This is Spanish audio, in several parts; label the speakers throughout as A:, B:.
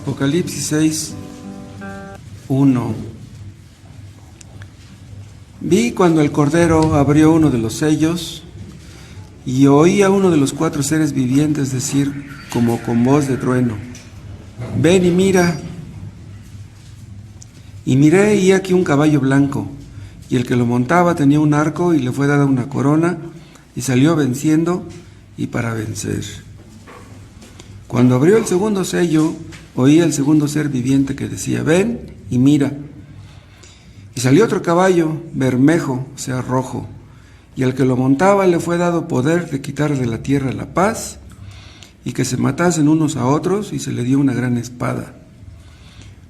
A: Apocalipsis 6, 1. Vi cuando el Cordero abrió uno de los sellos y oí a uno de los 4 seres vivientes decir como con voz de trueno: ven y mira. Y miré y aquí un caballo blanco, y el que lo montaba tenía un arco y le fue dada una corona, y salió venciendo y para vencer. Cuando abrió el segundo sello, oí al segundo ser viviente que decía: ven y mira. Y salió otro caballo, bermejo, o sea, rojo, y al que lo montaba le fue dado poder de quitar de la tierra la paz, y que se matasen unos a otros, y se le dio una gran espada.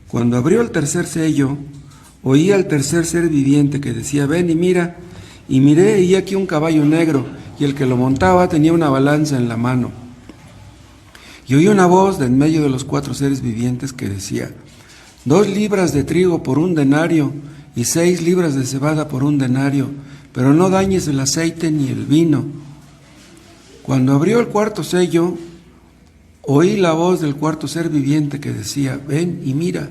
A: Cuando abrió el tercer sello, oí al tercer ser viviente que decía: ven y mira. Y miré y aquí un caballo negro, y el que lo montaba tenía una balanza en la mano. Y oí una voz de en medio de los 4 seres vivientes que decía: 2 libras de trigo por 1 denario, y 6 libras de cebada por 1 denario, pero no dañes el aceite ni el vino. Cuando abrió el cuarto sello, oí la voz del cuarto ser viviente que decía: ven y mira.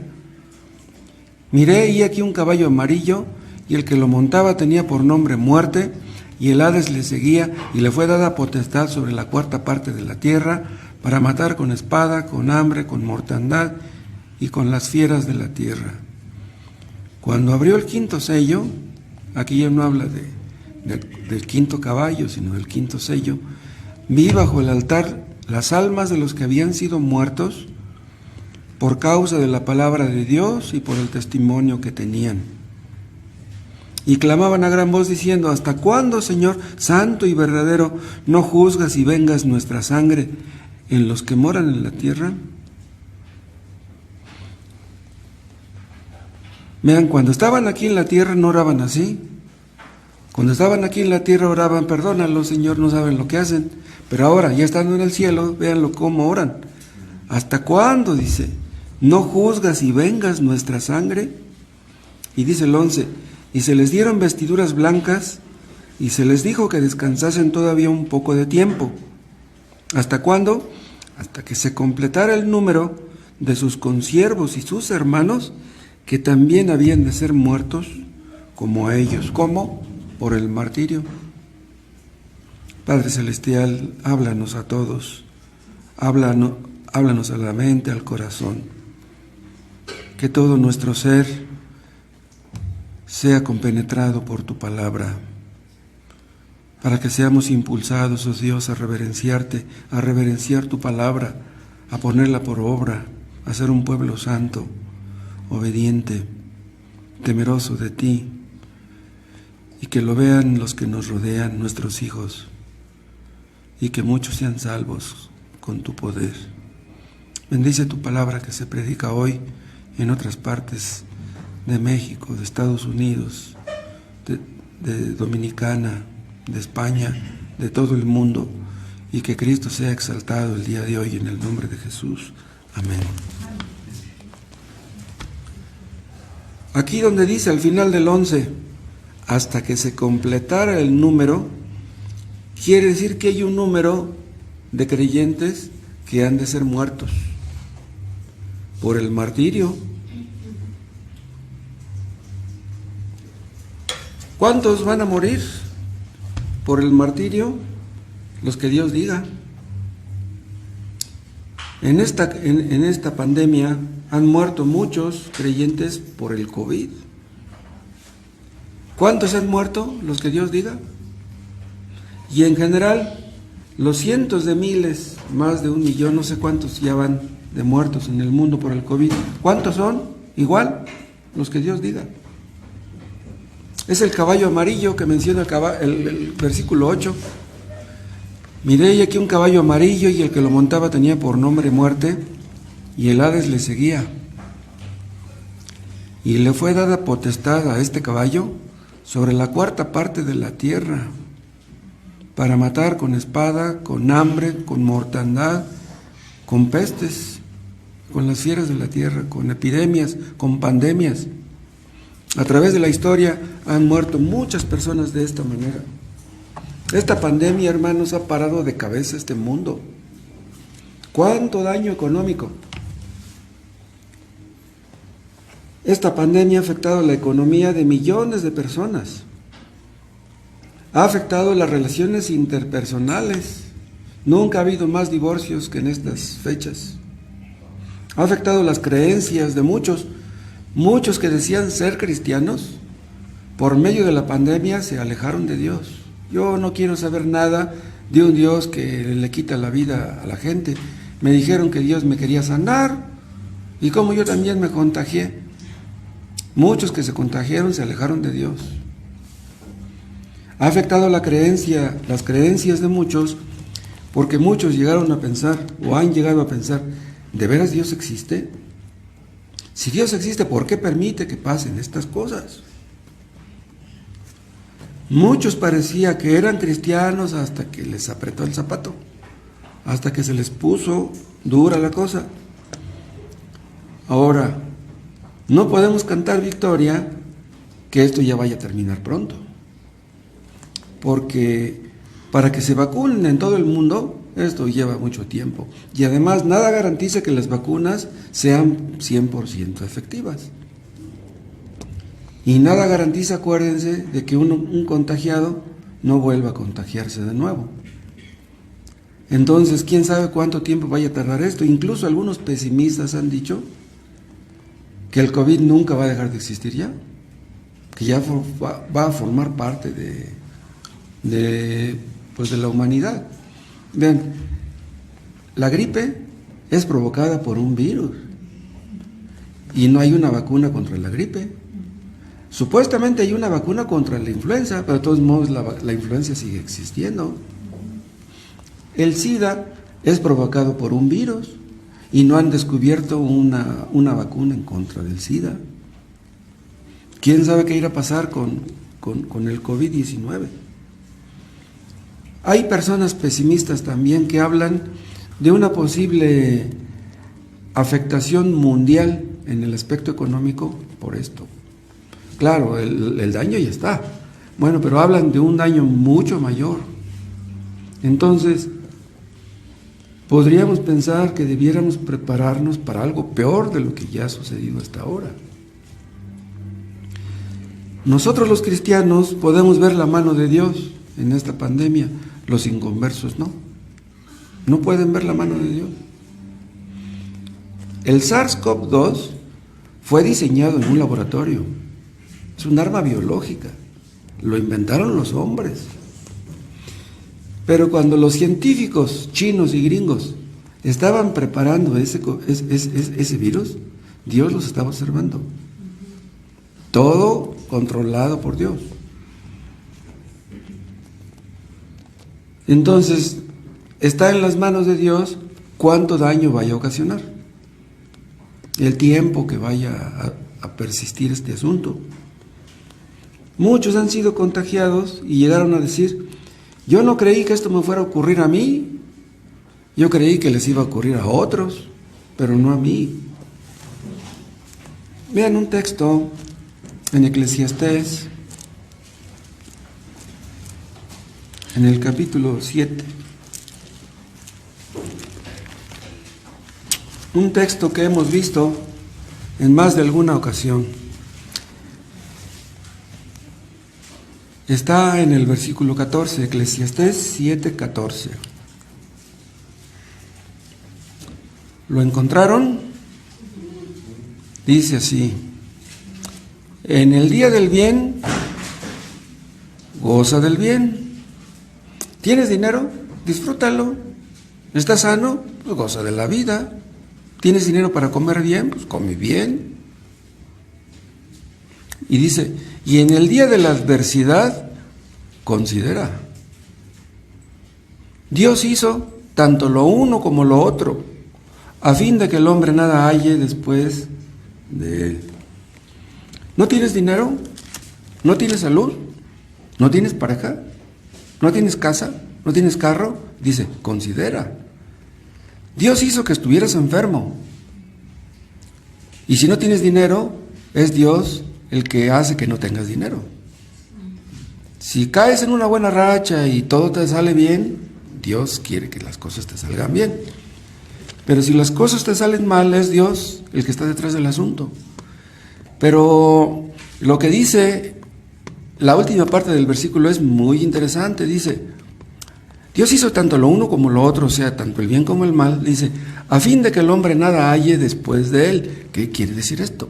A: Miré y aquí un caballo amarillo, y el que lo montaba tenía por nombre Muerte, y el Hades le seguía, y le fue dada potestad sobre la 4ª parte de la tierra, para matar con espada, con hambre, con mortandad, y con las fieras de la tierra. Cuando abrió el 5º sello, aquí ya no habla del 5º caballo, sino del 5º sello, vi bajo el altar las almas de los que habían sido muertos por causa de la palabra de Dios y por el testimonio que tenían. Y clamaban a gran voz diciendo: ¿hasta cuándo, Señor, santo y verdadero, no juzgas y vengas nuestra sangre en los que moran en la tierra? Vean, cuando estaban aquí en la tierra no oraban así. Cuando estaban aquí en la tierra oraban: perdónalo, Señor, no saben lo que hacen. Pero ahora, ya estando en el cielo, véanlo cómo oran. ¿Hasta cuándo? Dice: ¿no juzgas y vengas nuestra sangre? Y dice el 11: y se les dieron vestiduras blancas, y se les dijo que descansasen todavía un poco de tiempo. ¿Hasta cuándo? Hasta que se completara el número de sus consiervos y sus hermanos, que también habían de ser muertos como ellos. ¿Cómo? Por el martirio. Padre Celestial, háblanos a todos, háblanos a la mente, al corazón, que todo nuestro ser sea compenetrado por tu palabra, para que seamos impulsados, oh Dios, a reverenciarte, a reverenciar tu palabra, a ponerla por obra, a ser un pueblo santo, obediente, temeroso de ti, y que lo vean los que nos rodean, nuestros hijos, y que muchos sean salvos con tu poder. Bendice tu palabra que se predica hoy en otras partes de México, de Estados Unidos, de Dominicana, de España, de todo el mundo, y que Cristo sea exaltado el día de hoy en el nombre de Jesús. Amén. Aquí donde dice al final del 11, hasta que se completara el número, quiere decir que hay un número de creyentes que han de ser muertos por el martirio. ¿Cuántos van a morir por el martirio? Los que Dios diga. En esta pandemia han muerto muchos creyentes por el COVID. ¿Cuántos han muerto? Los que Dios diga. Y en general, los cientos de miles, más de 1 millón, no sé cuántos ya van de muertos en el mundo por el COVID. ¿Cuántos son? Igual, los que Dios diga. Es el caballo amarillo que menciona el versículo 8. Miré y aquí un caballo amarillo, y el que lo montaba tenía por nombre Muerte, y el Hades le seguía. Y le fue dada potestad a este caballo sobre la 4ª parte de la tierra, para matar con espada, con hambre, con mortandad, con pestes, con las fieras de la tierra, con epidemias, con pandemias. A través de la historia han muerto muchas personas de esta manera. Esta pandemia, hermanos, ha parado de cabeza este mundo. ¿Cuánto daño económico? Esta pandemia ha afectado la economía de millones de personas. Ha afectado las relaciones interpersonales. Nunca ha habido más divorcios que en estas fechas. Ha afectado las creencias de muchos que decían ser cristianos. Por medio de la pandemia se alejaron de Dios. Yo no quiero saber nada de un Dios que le quita la vida a la gente. Me dijeron que Dios me quería sanar y como yo también me contagié. Muchos que se contagiaron se alejaron de Dios. Ha afectado las creencias de muchos, porque muchos llegaron a pensar o han llegado a pensar, ¿de veras Dios existe? Si Dios existe, ¿por qué permite que pasen estas cosas? Muchos parecía que eran cristianos hasta que les apretó el zapato, hasta que se les puso dura la cosa. Ahora, no podemos cantar victoria que esto ya vaya a terminar pronto, porque para que se vacunen en todo el mundo, esto lleva mucho tiempo. Y además, nada garantiza que las vacunas sean 100% efectivas. Y nada garantiza, acuérdense, de que un contagiado no vuelva a contagiarse de nuevo. Entonces, ¿quién sabe cuánto tiempo vaya a tardar esto? Incluso algunos pesimistas han dicho que el COVID nunca va a dejar de existir ya, que ya va a formar parte de la humanidad. Vean, la gripe es provocada por un virus y no hay una vacuna contra la gripe. Supuestamente hay una vacuna contra la influenza, pero de todos modos la influenza sigue existiendo. El SIDA es provocado por un virus y no han descubierto una vacuna en contra del SIDA. ¿Quién sabe qué irá a pasar con el COVID-19? Hay personas pesimistas también que hablan de una posible afectación mundial en el aspecto económico por esto. Claro, el daño ya está. Bueno, pero hablan de un daño mucho mayor. Entonces, podríamos pensar que debiéramos prepararnos para algo peor de lo que ya ha sucedido hasta ahora. Nosotros los cristianos podemos ver la mano de Dios en esta pandemia, los inconversos no pueden ver la mano de Dios. El SARS-CoV-2 fue diseñado en un laboratorio, es un arma biológica, lo inventaron los hombres. Pero cuando los científicos chinos y gringos estaban preparando ese virus, Dios los estaba observando. Todo controlado por Dios. Entonces, está en las manos de Dios cuánto daño vaya a ocasionar, el tiempo que vaya a persistir este asunto. Muchos han sido contagiados y llegaron a decir, yo no creí que esto me fuera a ocurrir a mí, yo creí que les iba a ocurrir a otros, pero no a mí. Vean un texto en Eclesiastés, en el capítulo 7. Un texto que hemos visto en más de alguna ocasión. Está en el versículo 14, Eclesiastés 7:14. ¿Lo encontraron? Dice así: en el día del bien, goza del bien. ¿Tienes dinero? Disfrútalo. ¿Estás sano? Pues goza de la vida. ¿Tienes dinero para comer bien? Pues come bien. Y dice, y en el día de la adversidad, considera. Dios hizo tanto lo uno como lo otro, a fin de que el hombre nada halle después de él. ¿No tienes dinero? ¿No tienes salud? ¿No tienes pareja? ¿No tienes casa? ¿No tienes carro? Dice, considera. Dios hizo que estuvieras enfermo. Y si no tienes dinero, es Dios el que hace que no tengas dinero. Si caes en una buena racha y todo te sale bien, Dios quiere que las cosas te salgan bien. Pero si las cosas te salen mal, es Dios el que está detrás del asunto. Pero lo que dice la última parte del versículo es muy interesante. Dice, Dios hizo tanto lo uno como lo otro, o sea, tanto el bien como el mal, dice, a fin de que el hombre nada halle después de él. ¿Qué quiere decir esto?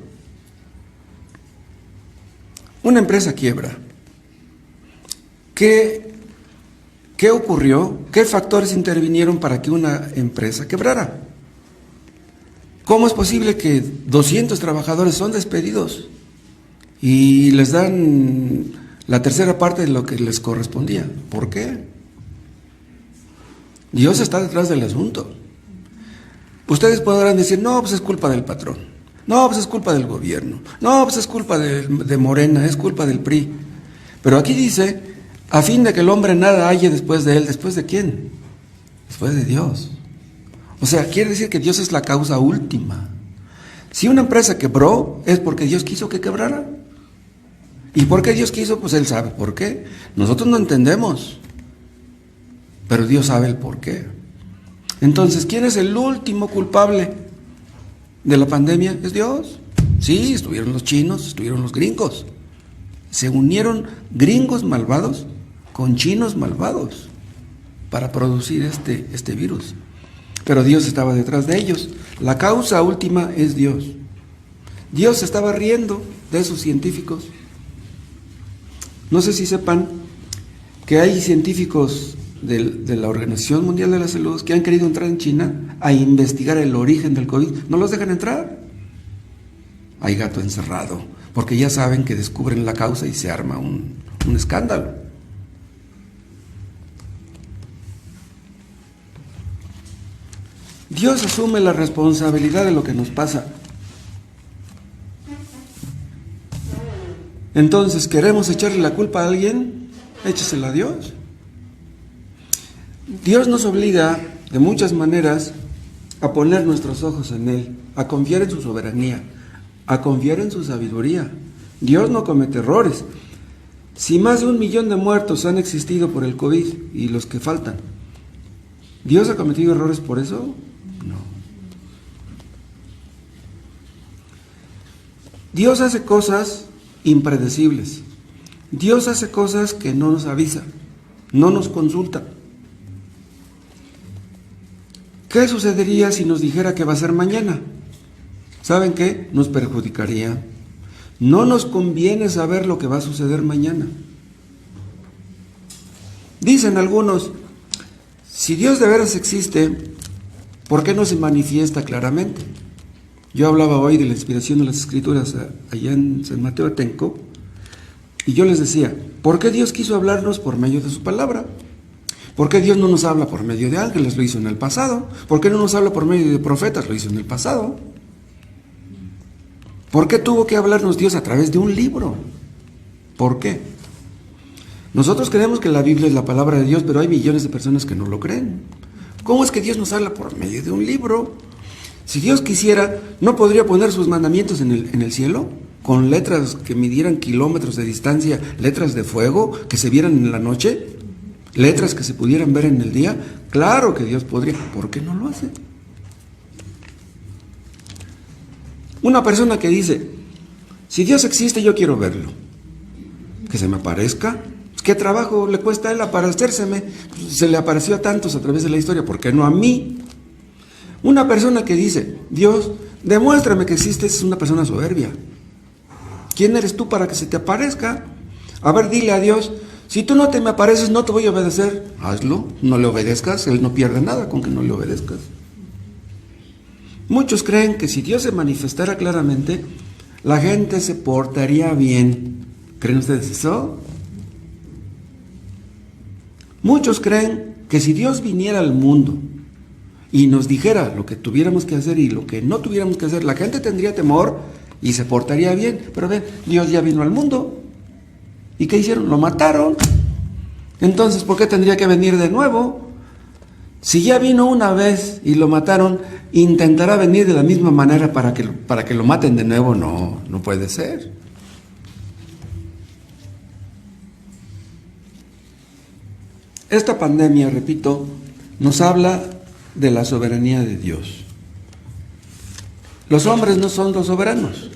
A: Una empresa quiebra. ¿Qué ocurrió? ¿Qué factores intervinieron para que una empresa quebrara? ¿Cómo es posible que 200 trabajadores son despedidos y les dan la tercera parte de lo que les correspondía? ¿Por qué? Dios está detrás del asunto. Ustedes podrán decir, no, pues es culpa del patrón, no, pues es culpa del gobierno, no, pues es culpa de Morena, es culpa del PRI. Pero aquí dice, a fin de que el hombre nada halle después de él. ¿Después de quién? Después de Dios. O sea, quiere decir que Dios es la causa última. Si una empresa quebró, es porque Dios quiso que quebrara. ¿Y por qué Dios quiso? Pues Él sabe por qué. Nosotros no entendemos, pero Dios sabe el por qué. Entonces, ¿quién es el último culpable de la pandemia? Es Dios. Sí, estuvieron los chinos, estuvieron los gringos. Se unieron gringos malvados con chinos malvados para producir este virus. Pero Dios estaba detrás de ellos. La causa última es Dios. Dios se estaba riendo de esos científicos. No sé si sepan que hay científicos de la Organización Mundial de la Salud que han querido entrar en China a investigar el origen del COVID. No los dejan entrar. Hay gato encerrado, porque ya saben que descubren la causa y se arma un escándalo. Dios asume la responsabilidad de lo que nos pasa. Entonces, ¿queremos echarle la culpa a alguien? Échesela a Dios. Dios nos obliga de muchas maneras a poner nuestros ojos en Él, a confiar en su soberanía, a confiar en su sabiduría. Dios no comete errores. Si más de 1 millón de muertos han existido por el COVID y los que faltan, ¿Dios ha cometido errores por eso? No. Dios hace cosas impredecibles. Dios hace cosas que no nos avisa, no nos consulta. ¿Qué sucedería si nos dijera que va a ser mañana? ¿Saben qué? Nos perjudicaría. No nos conviene saber lo que va a suceder mañana. Dicen algunos, si Dios de veras existe, ¿por qué no se manifiesta claramente? Yo hablaba hoy de la inspiración de las Escrituras allá en San Mateo Atenco, y yo les decía, ¿por qué Dios quiso hablarnos por medio de su palabra? ¿Por qué Dios no nos habla por medio de ángeles? Lo hizo en el pasado. ¿Por qué no nos habla por medio de profetas? Lo hizo en el pasado. ¿Por qué tuvo que hablarnos Dios a través de un libro? ¿Por qué? Nosotros creemos que la Biblia es la palabra de Dios, pero hay millones de personas que no lo creen. ¿Cómo es que Dios nos habla por medio de un libro? Si Dios quisiera, ¿no podría poner sus mandamientos en el cielo? Con letras que midieran kilómetros de distancia, letras de fuego que se vieran en la noche, letras que se pudieran ver en el día. Claro que Dios podría. ¿Por qué no lo hace? Una persona que dice, si Dios existe, yo quiero verlo. Que se me aparezca. ¿Qué trabajo le cuesta a él aparecérseme? Se le apareció a tantos a través de la historia, ¿por qué no a mí? Una persona que dice, Dios, demuéstrame que existes, es una persona soberbia. ¿Quién eres tú para que se te aparezca? A ver, dile a Dios, si tú no te me apareces, no te voy a obedecer. Hazlo, no le obedezcas, Él no pierde nada con que no le obedezcas. Muchos creen que si Dios se manifestara claramente, la gente se portaría bien. ¿Creen ustedes eso? Muchos creen que si Dios viniera al mundo y nos dijera lo que tuviéramos que hacer y lo que no tuviéramos que hacer, la gente tendría temor y se portaría bien. Pero ven, Dios ya vino al mundo. ¿Y qué hicieron? Lo mataron. Entonces, ¿por qué tendría que venir de nuevo? Si ya vino una vez y lo mataron, ¿intentará venir de la misma manera para que lo maten de nuevo? No, no puede ser. Esta pandemia, repito, nos habla de la soberanía de Dios. Los hombres no son los soberanos.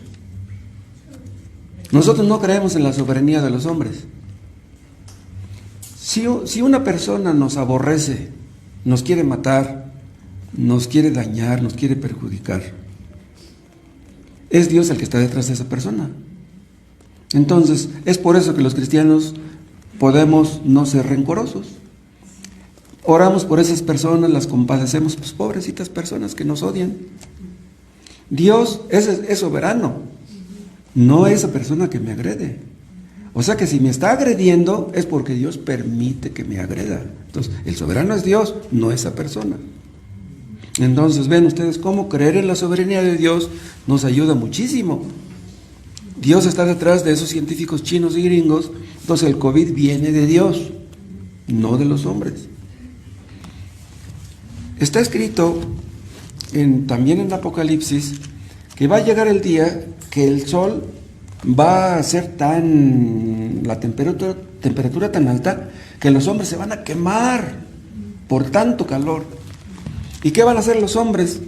A: Nosotros no creemos en la soberanía de los hombres. Si una persona nos aborrece, nos quiere matar, nos quiere dañar, nos quiere perjudicar, es Dios el que está detrás de esa persona. Entonces, es por eso que los cristianos podemos no ser rencorosos. Oramos por esas personas, las compadecemos, pues pobrecitas personas que nos odian. Dios es soberano, no esa persona que me agrede. O sea que si me está agrediendo es porque Dios permite que me agreda. Entonces, el soberano es Dios, no esa persona. Entonces, ven ustedes cómo creer en la soberanía de Dios nos ayuda muchísimo. Dios está detrás de esos científicos chinos y gringos, entonces el COVID viene de Dios, no de los hombres. Está escrito también en Apocalipsis que va a llegar el día que el sol va a ser la temperatura tan alta que los hombres se van a quemar por tanto calor. ¿Y qué van a hacer los hombres?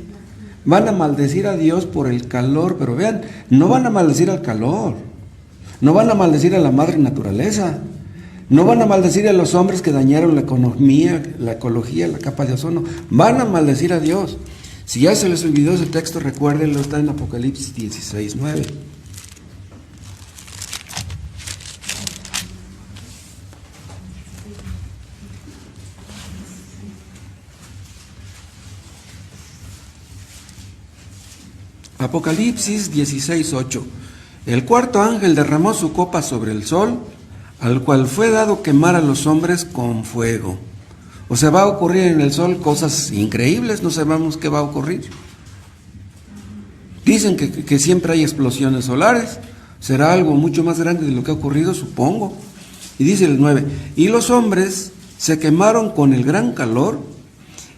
A: Van a maldecir a Dios por el calor, pero vean, no van a maldecir al calor, no van a maldecir a la madre naturaleza, no van a maldecir a los hombres que dañaron la economía, la ecología, la capa de ozono, van a maldecir a Dios. Si ya se les olvidó ese texto, recuérdenlo, está en Apocalipsis 16:9. Apocalipsis 16:8. El cuarto ángel derramó su copa sobre el sol, al cual fue dado quemar a los hombres con fuego. O sea, va a ocurrir en el sol cosas increíbles, no sabemos qué va a ocurrir. Dicen que siempre hay explosiones solares, será algo mucho más grande de lo que ha ocurrido, supongo. Y dice el 9, y los hombres se quemaron con el gran calor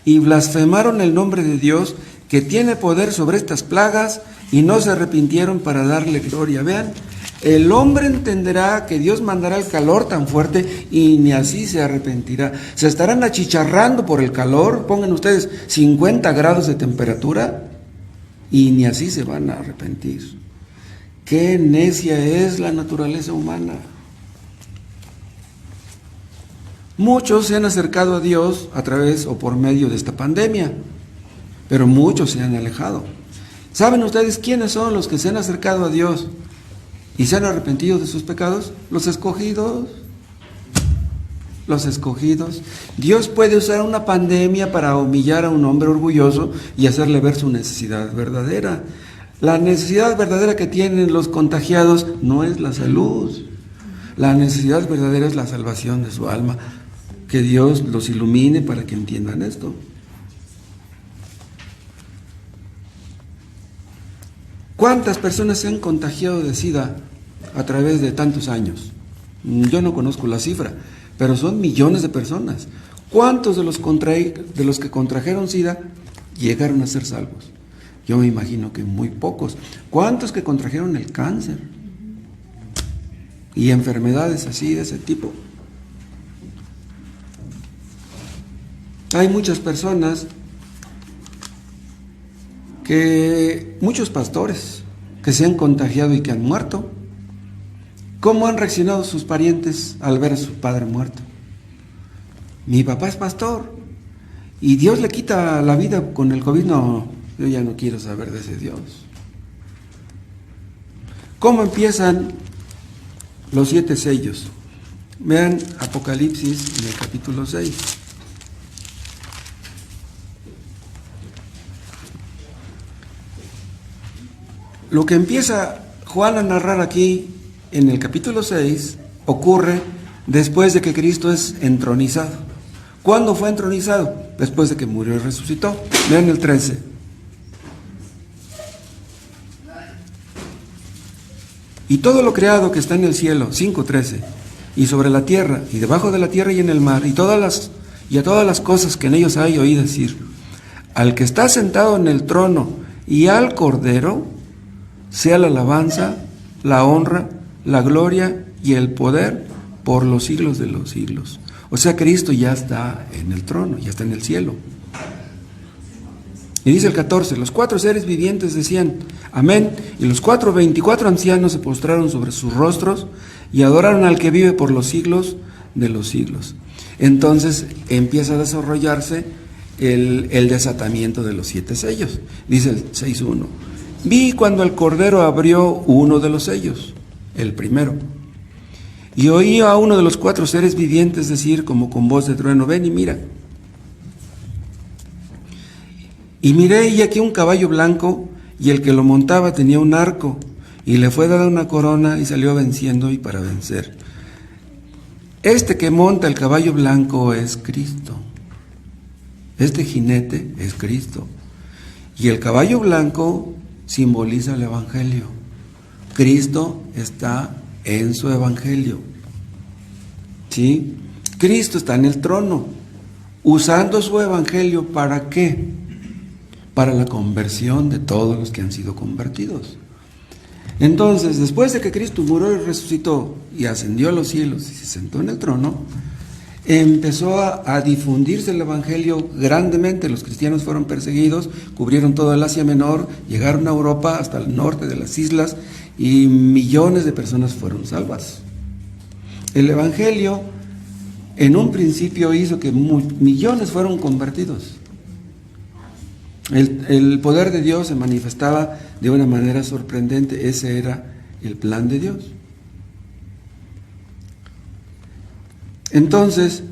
A: y blasfemaron el nombre de Dios, que tiene poder sobre estas plagas, y no se arrepintieron para darle gloria. Vean, el hombre entenderá que Dios mandará el calor tan fuerte y ni así se arrepentirá. Se estarán achicharrando por el calor, pongan ustedes 50 grados de temperatura, y ni así se van a arrepentir. Qué necia es la naturaleza humana. Muchos se han acercado a Dios a través o por medio de esta pandemia, pero muchos se han alejado. ¿Saben ustedes quiénes son los que se han acercado a Dios y se han arrepentido de sus pecados? Los escogidos. Los escogidos. Dios puede usar una pandemia para humillar a un hombre orgulloso y hacerle ver su necesidad verdadera. La necesidad verdadera que tienen los contagiados no es la salud. La necesidad verdadera es la salvación de su alma. Que Dios los ilumine para que entiendan esto. ¿Cuántas personas se han contagiado de SIDA a través de tantos años? Yo no conozco la cifra, pero son millones de personas. ¿Cuántos de los que contrajeron SIDA llegaron a ser salvos? Yo me imagino que muy pocos. ¿Cuántos que contrajeron el cáncer? Y enfermedades así de ese tipo. Hay muchas personas muchos pastores que se han contagiado y que han muerto. ¿Cómo han reaccionado sus parientes al ver a su padre muerto? Mi papá es pastor y Dios le quita la vida con el COVID. No, yo ya no quiero saber de ese Dios. ¿Cómo empiezan los 7 sellos? Vean Apocalipsis en el capítulo 6. Lo que empieza Juan a narrar aquí en el capítulo 6 ocurre después de que Cristo es entronizado. ¿Cuándo fue entronizado? Después de que murió y resucitó. Vean el 13. Y todo lo creado que está en el cielo, 5:13, y sobre la tierra, y debajo de la tierra y en el mar, y a todas las cosas que en ellos hay, oí decir, al que está sentado en el trono y al Cordero, sea la alabanza, la honra, la gloria y el poder por los siglos de los siglos. O sea, Cristo ya está en el trono, ya está en el cielo. Y dice el 14, los 4 seres vivientes decían, amén, y los 24 ancianos se postraron sobre sus rostros y adoraron al que vive por los siglos de los siglos. Entonces empieza a desarrollarse el desatamiento de los 7 sellos. Dice el 6.1, vi cuando el Cordero abrió uno de los sellos, el primero, y oí a uno de los 4 seres vivientes decir como con voz de trueno, ven y mira. Y miré y aquí un caballo blanco, y el que lo montaba tenía un arco, y le fue dada una corona y salió venciendo y para vencer. Este que monta el caballo blanco es Cristo. Este jinete es Cristo. Y el caballo blanco simboliza el Evangelio. Cristo está en su Evangelio. ¿Sí? Cristo está en el trono, usando su Evangelio, ¿para qué? Para la conversión de todos los que han sido convertidos. Entonces, después de que Cristo murió y resucitó y ascendió a los cielos y se sentó en el trono, empezó a difundirse el Evangelio grandemente. Los cristianos fueron perseguidos, cubrieron toda el Asia Menor, llegaron a Europa hasta el norte de las islas y millones de personas fueron salvas. El Evangelio en un principio hizo que millones fueron convertidos. El poder de Dios se manifestaba de una manera sorprendente. Ese era el plan de Dios. Entonces,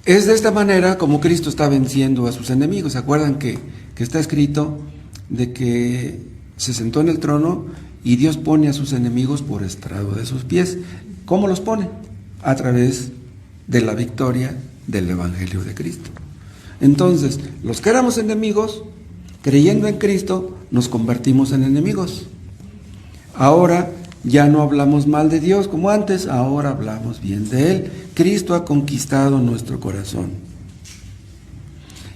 A: es de esta manera como Cristo está venciendo a sus enemigos. ¿Se acuerdan que está escrito de que se sentó en el trono y Dios pone a sus enemigos por estrado de sus pies? ¿Cómo los pone? A través de la victoria del Evangelio de Cristo. Entonces, los que éramos enemigos, creyendo en Cristo, nos convertimos en enemigos. Ahora ya no hablamos mal de Dios como antes, ahora hablamos bien de Él. Cristo ha conquistado nuestro corazón.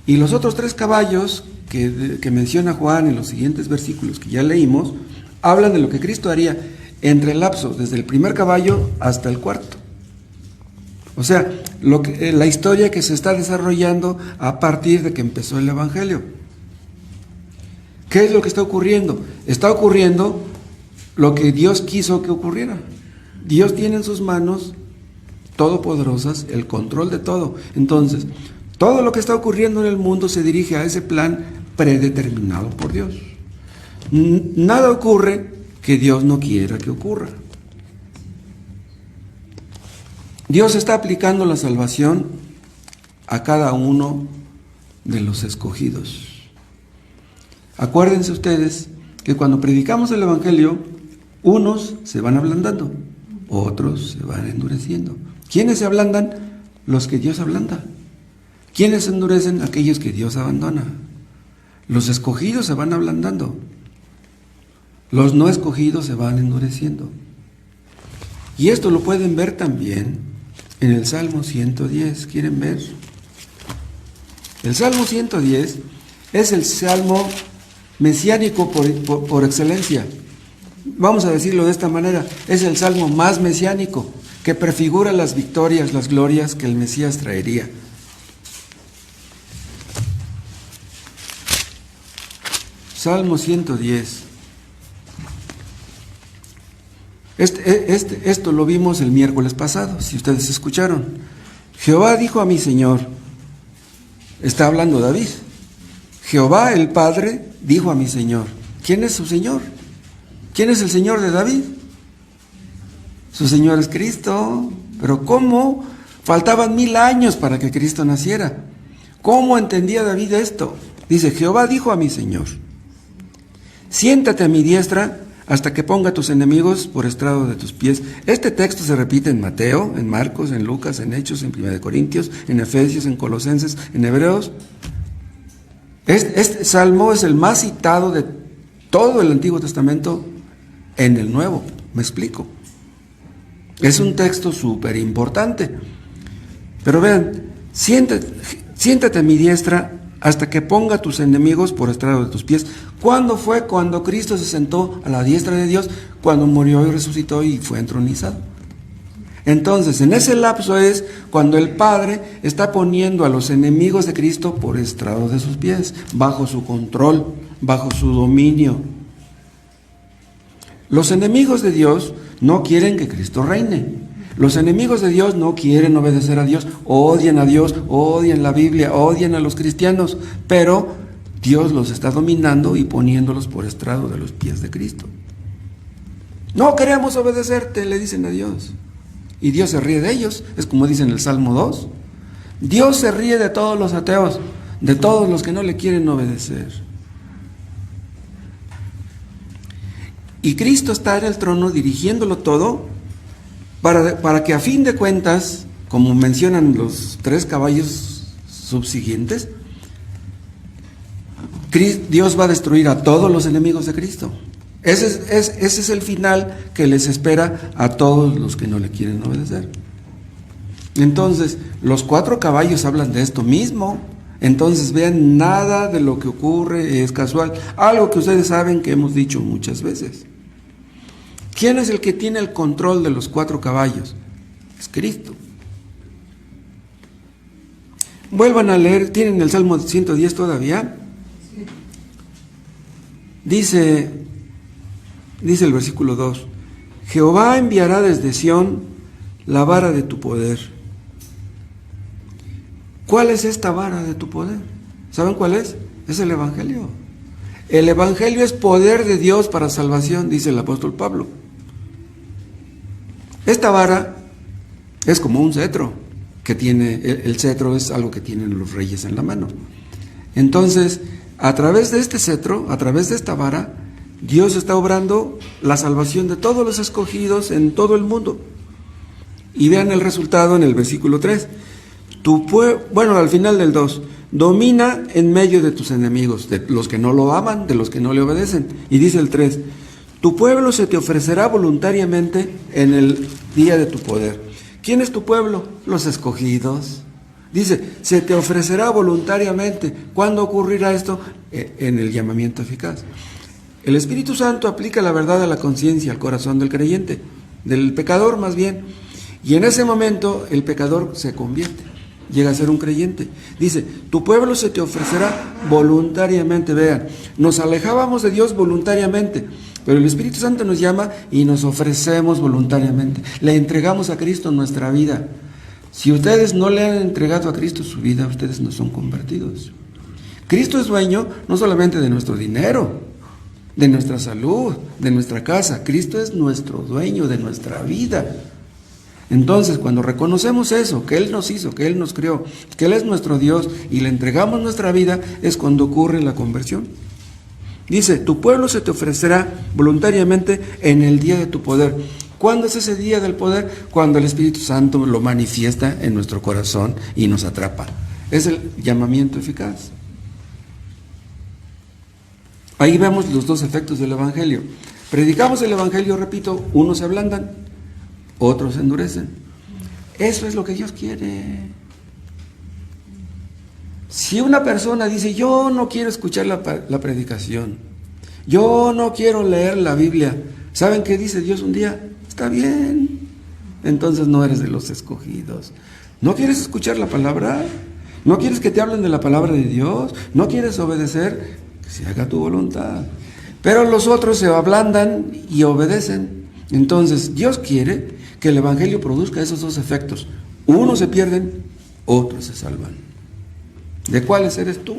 A: Y los otros 3 caballos que menciona Juan en los siguientes versículos que ya leímos, hablan de lo que Cristo haría entre el lapso desde el primer caballo hasta el 4. O sea, la historia que se está desarrollando a partir de que empezó el Evangelio. ¿Qué es lo que está ocurriendo? Está ocurriendo lo que Dios quiso que ocurriera. Dios tiene en sus manos todopoderosas el control de todo. Entonces, todo lo que está ocurriendo en el mundo se dirige a ese plan predeterminado por Dios. Nada ocurre que Dios no quiera que ocurra. Dios está aplicando la salvación a cada uno de los escogidos. Acuérdense ustedes que cuando predicamos el Evangelio, unos se van ablandando, otros se van endureciendo. ¿Quiénes se ablandan? Los que Dios ablanda. ¿Quiénes se endurecen? Aquellos que Dios abandona. Los escogidos se van ablandando, los no escogidos se van endureciendo. Y esto lo pueden ver también en el Salmo 110. ¿Quieren ver? El Salmo 110 es el salmo mesiánico por excelencia. Vamos a decirlo de esta manera, es el salmo más mesiánico, que prefigura las victorias, las glorias que el Mesías traería. Salmo 110. Esto lo vimos el miércoles pasado, si ustedes escucharon. Jehová dijo a mi Señor, está hablando David, Jehová el Padre dijo a mi Señor. ¿Quién es su Señor? ¿Quién es el Señor de David? Su Señor es Cristo. Pero ¿cómo? Faltaban 1000 años para que Cristo naciera. ¿Cómo entendía David esto? Dice, Jehová dijo a mi Señor, siéntate a mi diestra hasta que ponga tus enemigos por estrado de tus pies. Este texto se repite en Mateo, en Marcos, en Lucas, en Hechos, en 1 Corintios, en Efesios, en Colosenses, en Hebreos. Este salmo es el más citado de todo el Antiguo Testamento en el Nuevo. ¿Me explico? Es un texto súper importante. Pero vean, siéntate a mi diestra hasta que ponga tus enemigos por estrado de tus pies. ¿Cuándo fue? Cuando Cristo se sentó a la diestra de Dios, cuando murió y resucitó y fue entronizado. Entonces, en ese lapso es cuando el Padre está poniendo a los enemigos de Cristo por estrado de sus pies, bajo su control, bajo su dominio. Los enemigos de Dios no quieren que Cristo reine. Los enemigos de Dios no quieren obedecer a Dios, odian la Biblia, odian a los cristianos, pero Dios los está dominando y poniéndolos por estrado de los pies de Cristo. No queremos obedecerte, le dicen a Dios. Y Dios se ríe de ellos, es como dice en el Salmo 2. Dios se ríe de todos los ateos, de todos los que no le quieren obedecer. Y Cristo está en el trono dirigiéndolo todo para que a fin de cuentas, como mencionan los 3 caballos subsiguientes, Dios va a destruir a todos los enemigos de Cristo. Ese es el final que les espera a todos los que no le quieren obedecer. Entonces, los 4 caballos hablan de esto mismo. Entonces, vean, nada de lo que ocurre es casual. Algo que ustedes saben que hemos dicho muchas veces. ¿Quién es el que tiene el control de los 4 caballos? Es Cristo. Vuelvan a leer, ¿tienen el Salmo 110 todavía? Dice el versículo 2, Jehová enviará desde Sión la vara de tu poder. ¿Cuál es esta vara de tu poder? ¿Saben cuál es? Es el Evangelio. El Evangelio es poder de Dios para salvación, dice el apóstol Pablo. Esta vara es como un cetro que tiene, el cetro es algo que tienen los reyes en la mano. Entonces, a través de este cetro, a través de esta vara, Dios está obrando la salvación de todos los escogidos en todo el mundo. Y vean el resultado en el versículo 3. Al final del 2, domina en medio de tus enemigos, de los que no lo aman, de los que no le obedecen. Y dice el 3, tu pueblo se te ofrecerá voluntariamente en el día de tu poder. ¿Quién es tu pueblo? Los escogidos. Dice, se te ofrecerá voluntariamente. ¿Cuándo ocurrirá esto? En el llamamiento eficaz. El Espíritu Santo aplica la verdad a la conciencia, al corazón del creyente, del pecador más bien. Y en ese momento el pecador se convierte, llega a ser un creyente. Dice, tu pueblo se te ofrecerá voluntariamente. Vean, nos alejábamos de Dios voluntariamente, pero el Espíritu Santo nos llama y nos ofrecemos voluntariamente. Le entregamos a Cristo nuestra vida. Si ustedes no le han entregado a Cristo su vida, ustedes no son convertidos. Cristo es dueño no solamente de nuestro dinero, de nuestra salud, de nuestra casa. Cristo es nuestro dueño de nuestra vida. Entonces, cuando reconocemos eso, que Él nos hizo, que Él nos creó, que Él es nuestro Dios y le entregamos nuestra vida, es cuando ocurre la conversión. Dice, tu pueblo se te ofrecerá voluntariamente en el día de tu poder. ¿Cuándo es ese día del poder? Cuando el Espíritu Santo lo manifiesta en nuestro corazón y nos atrapa. Es el llamamiento eficaz. Ahí vemos los 2 efectos del Evangelio. Predicamos el Evangelio, repito, unos se ablandan, otros se endurecen. Eso es lo que Dios quiere. Si una persona dice, yo no quiero escuchar la predicación, yo no quiero leer la Biblia, ¿saben qué dice Dios un día? Está bien, entonces no eres de los escogidos. ¿No quieres escuchar la palabra? ¿No quieres que te hablen de la palabra de Dios? ¿No quieres obedecer? Que se haga tu voluntad. Pero los otros se ablandan y obedecen. Entonces Dios quiere que el Evangelio produzca esos 2 efectos. Unos se pierden, otros se salvan. ¿De cuáles eres tú?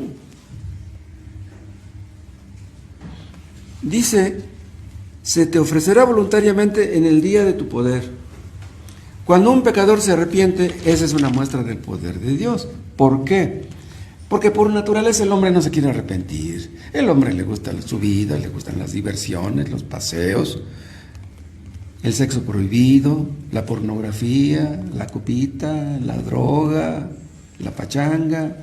A: Dice, se te ofrecerá voluntariamente en el día de tu poder. Cuando un pecador se arrepiente, esa es una muestra del poder de Dios. ¿Por qué? Porque por naturaleza el hombre no se quiere arrepentir. El hombre le gusta su vida, le gustan las diversiones, los paseos, el sexo prohibido, la pornografía, la copita, la droga, la pachanga.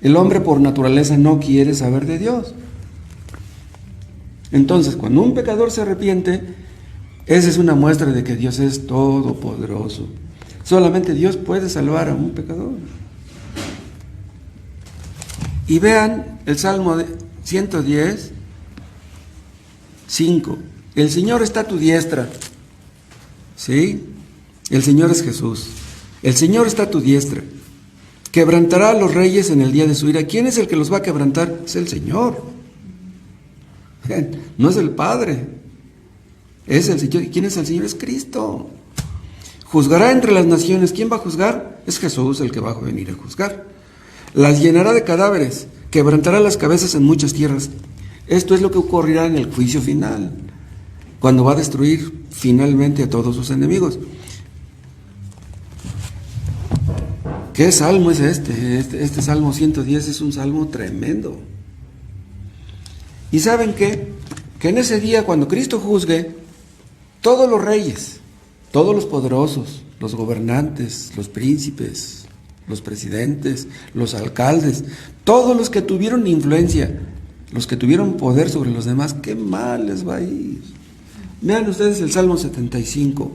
A: El hombre por naturaleza no quiere saber de Dios. Entonces, cuando un pecador se arrepiente, esa es una muestra de que Dios es todopoderoso. Solamente Dios puede salvar a un pecador. Y vean el Salmo 110, 5. El Señor está a tu diestra. ¿Sí? El Señor es Jesús. El Señor está a tu diestra. Quebrantará a los reyes en el día de su ira. ¿Quién es el que los va a quebrantar? Es el Señor. No es el Padre. Es el Señor. ¿Y quién es el Señor? Es Cristo. Juzgará entre las naciones. ¿Quién va a juzgar? Es Jesús el que va a venir a juzgar. Las llenará de cadáveres. Quebrantará las cabezas en muchas tierras. Esto es lo que ocurrirá en el juicio final, cuando va a destruir finalmente a todos sus enemigos. ¿Qué salmo es este? Este Salmo 110 es un salmo tremendo. ¿Y saben qué? Que en ese día, cuando Cristo juzgue, todos los reyes, todos los poderosos, los gobernantes, los príncipes, los presidentes, los alcaldes, todos los que tuvieron influencia, los que tuvieron poder sobre los demás, qué mal les va a ir. Vean ustedes el Salmo 75.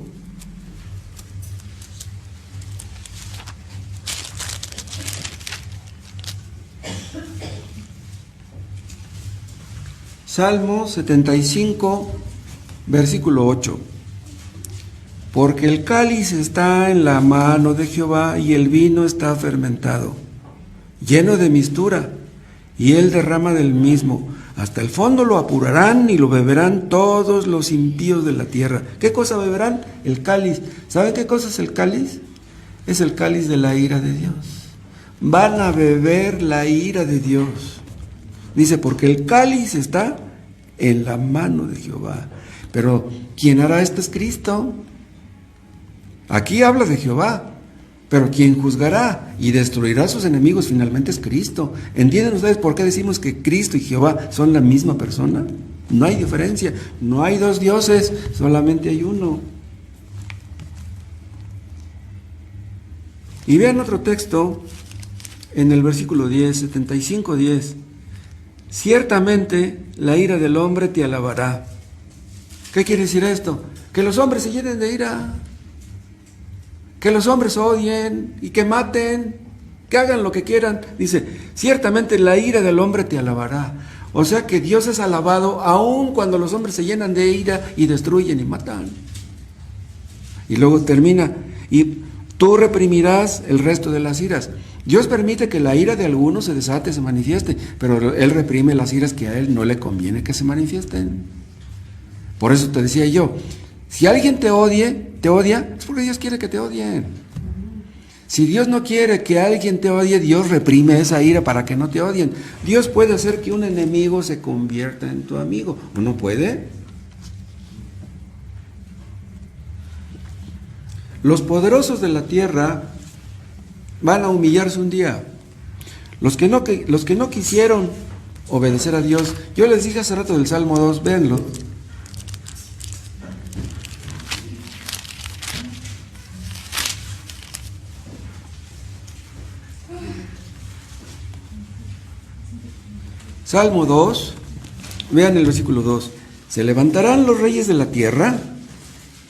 A: Salmo 75, versículo 8. Porque el cáliz está en la mano de Jehová y el vino está fermentado, lleno de mistura, y él derrama del mismo. Hasta el fondo lo apurarán y lo beberán todos los impíos de la tierra. ¿Qué cosa beberán? El cáliz. ¿Saben qué cosa es el cáliz? Es el cáliz de la ira de Dios. Van a beber la ira de Dios. Dice, porque el cáliz está en la mano de Jehová. Pero ¿quién hará esto? Es Cristo. Aquí habla de Jehová, pero quien juzgará y destruirá a sus enemigos finalmente es Cristo. ¿Entienden ustedes por qué decimos que Cristo y Jehová son la misma persona? No hay diferencia, no hay dos dioses, solamente hay uno. Y vean otro texto en el versículo 10, 75:10. Ciertamente la ira del hombre te alabará. ¿Qué quiere decir esto? Que los hombres se llenen de ira, que los hombres odien y que maten, que hagan lo que quieran. Dice, ciertamente la ira del hombre te alabará. O sea que Dios es alabado aun cuando los hombres se llenan de ira y destruyen y matan. Y luego termina, y tú reprimirás el resto de las iras. Dios permite que la ira de algunos se desate, se manifieste, pero Él reprime las iras que a Él no le conviene que se manifiesten. Por eso te decía yo, si alguien te odia, es porque Dios quiere que te odien. Si Dios no quiere que alguien te odie, Dios reprime esa ira para que no te odien. Dios puede hacer que un enemigo se convierta en tu amigo. ¿O no puede? Los poderosos de la tierra van a humillarse un día. Los que no quisieron obedecer a Dios. Yo les dije hace rato del Salmo 2, véanlo. Salmo 2, vean el versículo 2. Se levantarán los reyes de la tierra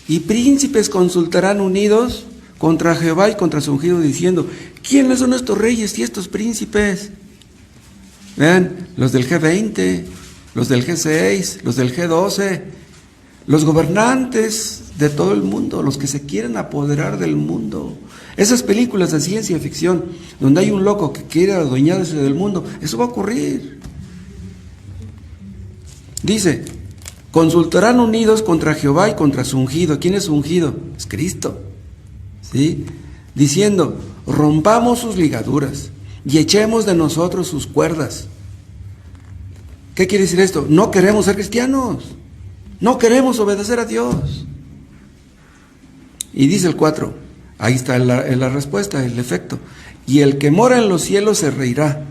A: y príncipes consultarán unidos contra Jehová y contra su ungido, diciendo, ¿quiénes son estos reyes y estos príncipes? Vean, los del G20, los del G6, los del G12, los gobernantes de todo el mundo, los que se quieren apoderar del mundo. Esas películas de ciencia ficción, donde hay un loco que quiere adueñarse del mundo, eso va a ocurrir. Dice, consultarán unidos contra Jehová y contra su ungido. ¿Quién es su ungido? Es Cristo. ¿Sí? Diciendo, rompamos sus ligaduras y echemos de nosotros sus cuerdas. ¿Qué quiere decir esto? No queremos ser cristianos. No queremos obedecer a Dios. Y dice el 4, ahí está la respuesta, el efecto. Y el que mora en los cielos se reirá.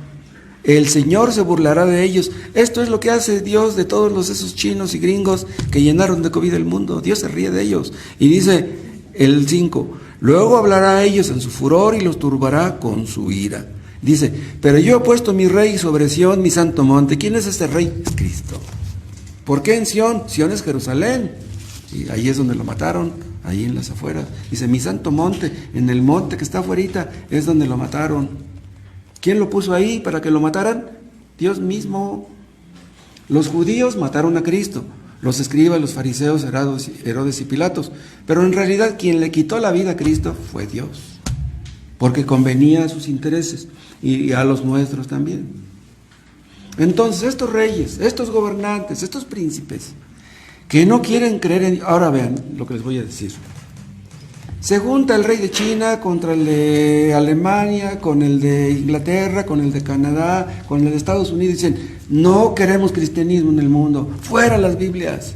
A: El Señor se burlará de ellos. Esto es lo que hace Dios de todos esos chinos y gringos que llenaron de COVID el mundo. Dios se ríe de ellos. Y dice el 5, luego hablará a ellos en su furor y los turbará con su ira. Dice, pero yo he puesto mi rey sobre Sión, mi santo monte. ¿Quién es este rey? Es Cristo. ¿Por qué en Sión? Sión es Jerusalén. Y ahí es donde lo mataron, ahí en las afueras. Dice, mi santo monte, en el monte que está afuerita, es donde lo mataron. ¿Quién lo puso ahí para que lo mataran? Dios mismo. Los judíos mataron a Cristo. los escribas, los fariseos, Herodes y Pilatos. Pero en realidad quien le quitó la vida a Cristo fue Dios, porque convenía a sus intereses y a los nuestros también. Entonces estos reyes, estos gobernantes, estos príncipes, que no quieren creer en Dios, ahora vean lo que les voy a decir. Se junta el rey de China contra el de Alemania, con el de Inglaterra, con el de Canadá, con el de Estados Unidos, y dicen, no queremos cristianismo en el mundo, fuera las Biblias.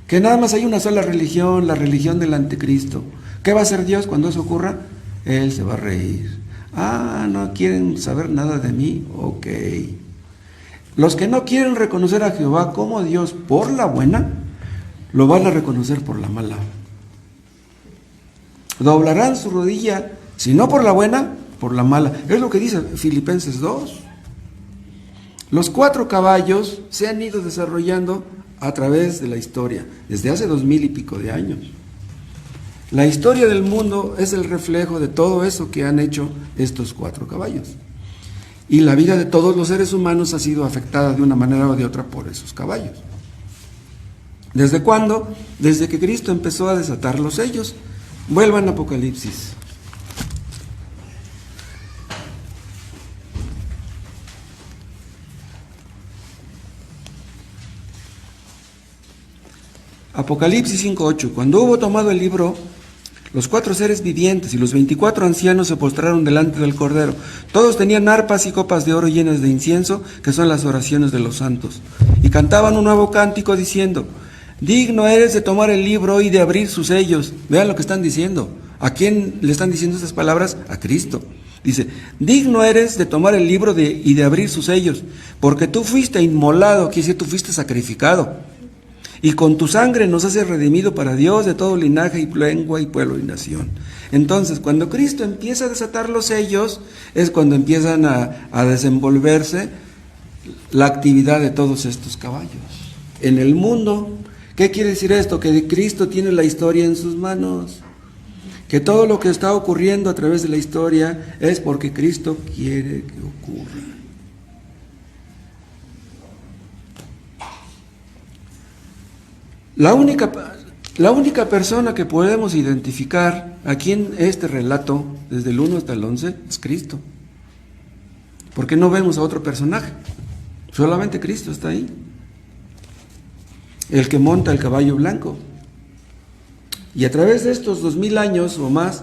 A: Que nada más hay una sola religión, la religión del anticristo. ¿Qué va a hacer Dios cuando eso ocurra? Él se va a reír. Ah, no quieren saber nada de mí, ok. Los que no quieren reconocer a Jehová como Dios por la buena, lo van a reconocer por la mala. Doblarán su rodilla, si no por la buena, por la mala. Es lo que dice Filipenses 2. Los 4 caballos se han ido desarrollando a través de la historia, desde hace 2000 y pico de años. La historia del mundo es el reflejo de todo eso que han hecho estos 4 caballos. Y la vida de todos los seres humanos ha sido afectada de una manera o de otra por esos caballos. ¿Desde cuándo? Desde que Cristo empezó a desatar los sellos. Vuelvan a Apocalipsis. Apocalipsis 5:8. Cuando hubo tomado el libro, los 4 seres vivientes y los 24 ancianos se postraron delante del Cordero. Todos tenían arpas y copas de oro llenas de incienso, que son las oraciones de los santos. Y cantaban un nuevo cántico diciendo, digno eres de tomar el libro y de abrir sus sellos. Vean lo que están diciendo. ¿A quién le están diciendo estas palabras? A Cristo. Dice, digno eres de tomar el libro y de abrir sus sellos, porque tú fuiste inmolado, quiere decir, tú fuiste sacrificado. Y con tu sangre nos haces redimido para Dios de todo linaje y lengua y pueblo y nación. Entonces, cuando Cristo empieza a desatar los sellos, es cuando empiezan a desenvolverse la actividad de todos estos caballos. En el mundo, ¿qué quiere decir esto? Que Cristo tiene la historia en sus manos. Que todo lo que está ocurriendo a través de la historia es porque Cristo quiere que ocurra. La única persona que podemos identificar aquí en este relato, desde el 1 hasta el 11, es Cristo. Porque no vemos a otro personaje, solamente Cristo está ahí. El que monta el caballo blanco. Y a través de estos 2000 años o más,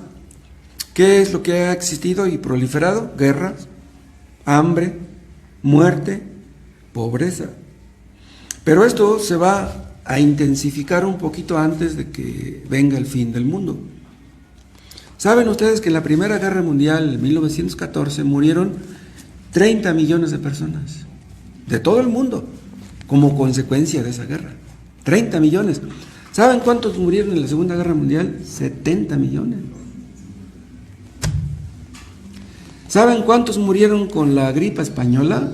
A: ¿qué es lo que ha existido y proliferado? Guerras, hambre, muerte, pobreza. Pero esto se va a intensificar un poquito antes de que venga el fin del mundo. ¿Saben ustedes que en la Primera Guerra Mundial, en 1914, murieron 30 millones de personas de todo el mundo como consecuencia de esa guerra? 30 millones. ¿Saben cuántos murieron en la Segunda Guerra Mundial? 70 millones. ¿Saben cuántos murieron con la gripe española?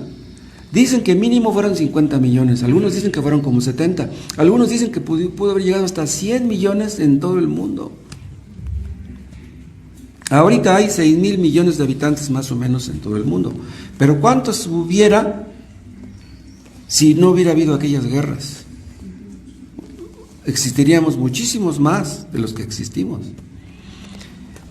A: Dicen que mínimo fueron 50 millones, algunos dicen que fueron como 70, algunos dicen que pudo haber llegado hasta 100 millones en todo el mundo. Ahorita hay 6,000 millones de habitantes más o menos en todo el mundo, pero ¿cuántos hubiera si no hubiera habido aquellas guerras? Existiríamos muchísimos más de los que existimos.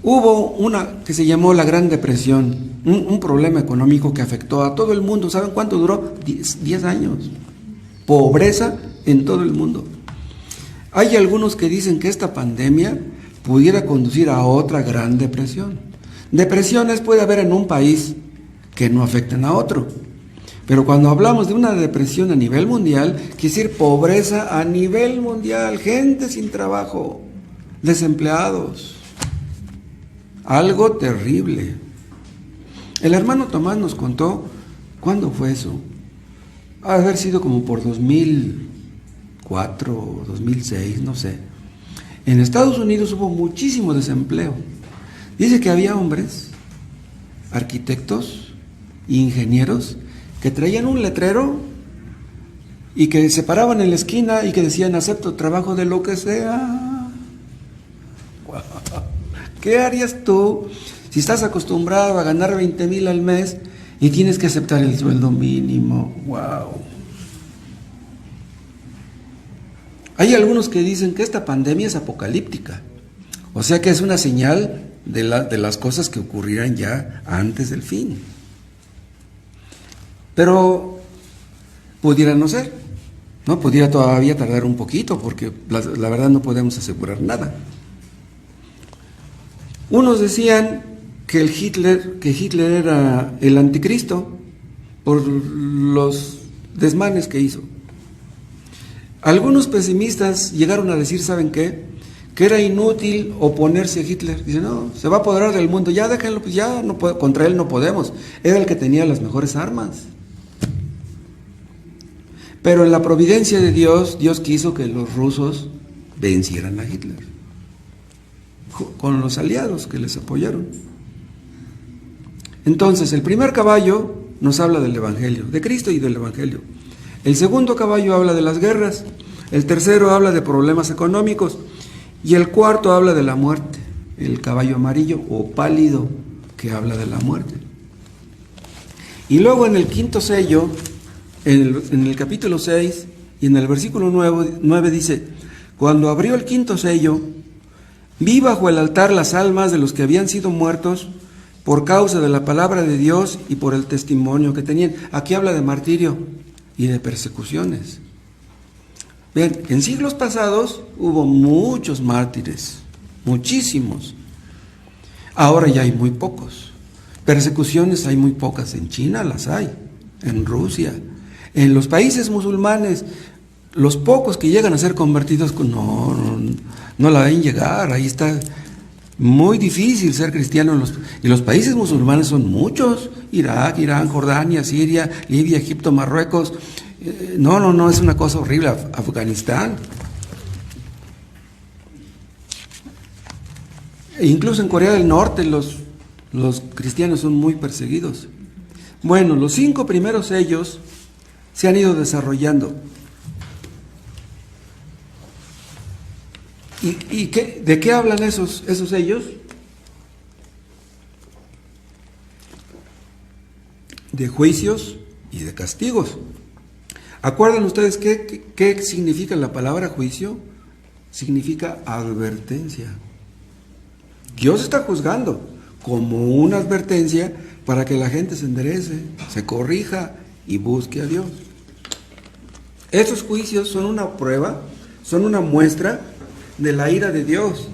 A: Hubo una que se llamó la Gran Depresión, un problema económico que afectó a todo el mundo. ¿Saben cuánto duró? 10 años. Pobreza en todo el mundo. Hay algunos que dicen que esta pandemia pudiera conducir a otra Gran Depresión. Depresiones puede haber en un país que no afecten a otro. Pero cuando hablamos de una depresión a nivel mundial, quiere decir pobreza a nivel mundial, gente sin trabajo, desempleados. Algo terrible. El hermano Tomás nos contó, ¿cuándo fue eso? Ha de haber sido como por 2004 o 2006, no sé. En Estados Unidos hubo muchísimo desempleo. Dice que había hombres, arquitectos, ingenieros, que traían un letrero y que se paraban en la esquina y que decían, acepto trabajo de lo que sea. ¿Qué harías tú si estás acostumbrado a ganar 20,000 al mes y tienes que aceptar el sueldo mínimo? ¡Wow! Hay algunos que dicen que esta pandemia es apocalíptica, o sea que es una señal de las cosas que ocurrirán ya antes del fin. Pero pudiera no ser, ¿no? Pudiera todavía tardar un poquito, porque la verdad no podemos asegurar nada. Unos decían que Hitler era el anticristo por los desmanes que hizo. Algunos pesimistas llegaron a decir, ¿saben qué? Que era inútil oponerse a Hitler. Dicen, no, se va a apoderar del mundo, ya déjenlo, pues ya no contra él no podemos. Era el que tenía las mejores armas. Pero en la providencia de Dios, Dios quiso que los rusos vencieran a Hitler, con los aliados que les apoyaron. Entonces, el primer caballo nos habla del Evangelio, de Cristo y del Evangelio. El segundo caballo habla de las guerras, el tercero habla de problemas económicos y el cuarto habla de la muerte, el caballo amarillo o pálido que habla de la muerte. Y luego en el quinto sello, en el capítulo 6 y en el versículo 9 dice, cuando abrió el quinto sello, vi bajo el altar las almas de los que habían sido muertos por causa de la palabra de Dios y por el testimonio que tenían. Aquí habla de martirio y de persecuciones. Bien, en siglos pasados hubo muchos mártires, muchísimos. Ahora ya hay muy pocos. Persecuciones hay muy pocas. En China las hay, en Rusia, en los países musulmanes. Los pocos que llegan a ser convertidos, no la ven llegar. Ahí está muy difícil ser cristiano. Y los países musulmanes son muchos: Irak, Irán, Jordania, Siria, Libia, Egipto, Marruecos. No, es una cosa horrible. Afganistán. E incluso en Corea del Norte los cristianos son muy perseguidos. Bueno, los 5 primeros sellos se han ido desarrollando. ¿Y de qué hablan esos sellos? De juicios y de castigos. ¿Acuerdan ustedes qué significa la palabra juicio? Significa advertencia. Dios está juzgando como una advertencia para que la gente se enderece, se corrija y busque a Dios. Esos juicios son una prueba, son una muestra de la ira de Dios.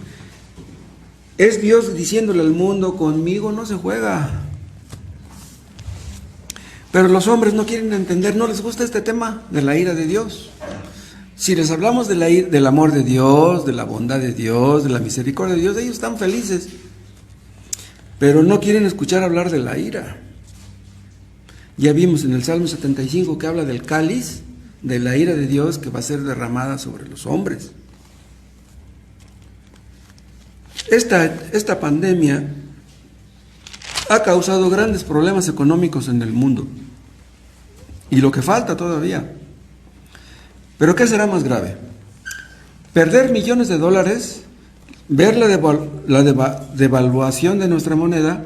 A: Es Dios diciéndole al mundo, conmigo no se juega. Pero los hombres no quieren entender, no les gusta este tema de la ira de Dios. Si les hablamos del amor de Dios, de la bondad de Dios, de la misericordia de Dios, ellos están felices. Pero no quieren escuchar hablar de la ira. Ya vimos en el Salmo 75 que habla del cáliz, de la ira de Dios que va a ser derramada sobre los hombres. Esta pandemia ha causado grandes problemas económicos en el mundo. Y lo que falta todavía. ¿Pero qué será más grave? ¿Perder millones de dólares? ¿Ver la devaluación de nuestra moneda?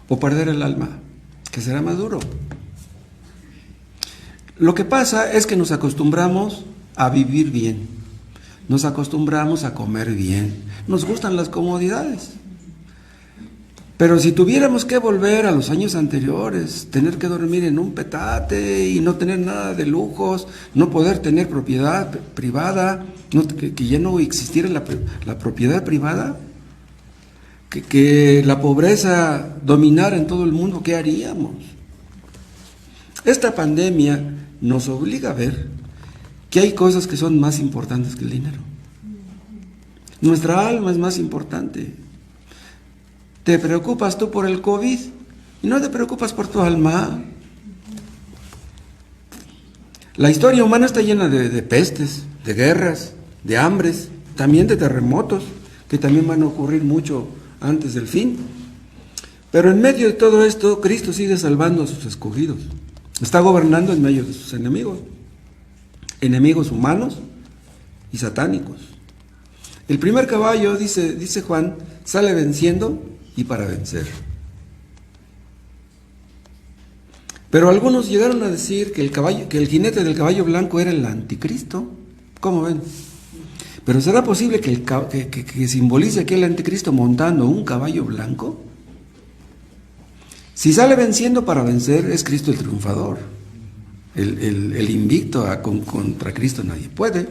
A: ¿O perder el alma? ¿Qué será más duro? Lo que pasa es que nos acostumbramos a vivir bien. Nos acostumbramos a comer bien. Nos gustan las comodidades. Pero si tuviéramos que volver a los años anteriores, tener que dormir en un petate y no tener nada de lujos, no poder tener propiedad privada, que ya no existiera la propiedad privada, que la pobreza dominara en todo el mundo, ¿qué haríamos? Esta pandemia nos obliga a ver que hay cosas que son más importantes que el dinero. Nuestra alma es más importante. Te preocupas tú por el COVID y no te preocupas por tu alma. La historia humana está llena de pestes, de guerras, de hambres, también de terremotos, que también van a ocurrir mucho antes del fin. Pero en medio de todo esto, Cristo sigue salvando a sus escogidos. Está gobernando en medio de sus enemigos humanos y satánicos. El primer caballo, dice Juan, sale venciendo y para vencer. Pero algunos llegaron a decir que el jinete del caballo blanco era el anticristo. ¿Cómo ven? Pero ¿será posible que simbolice aquel anticristo montando un caballo blanco? Si sale venciendo para vencer, es Cristo el triunfador. El invicto contra Cristo nadie puede.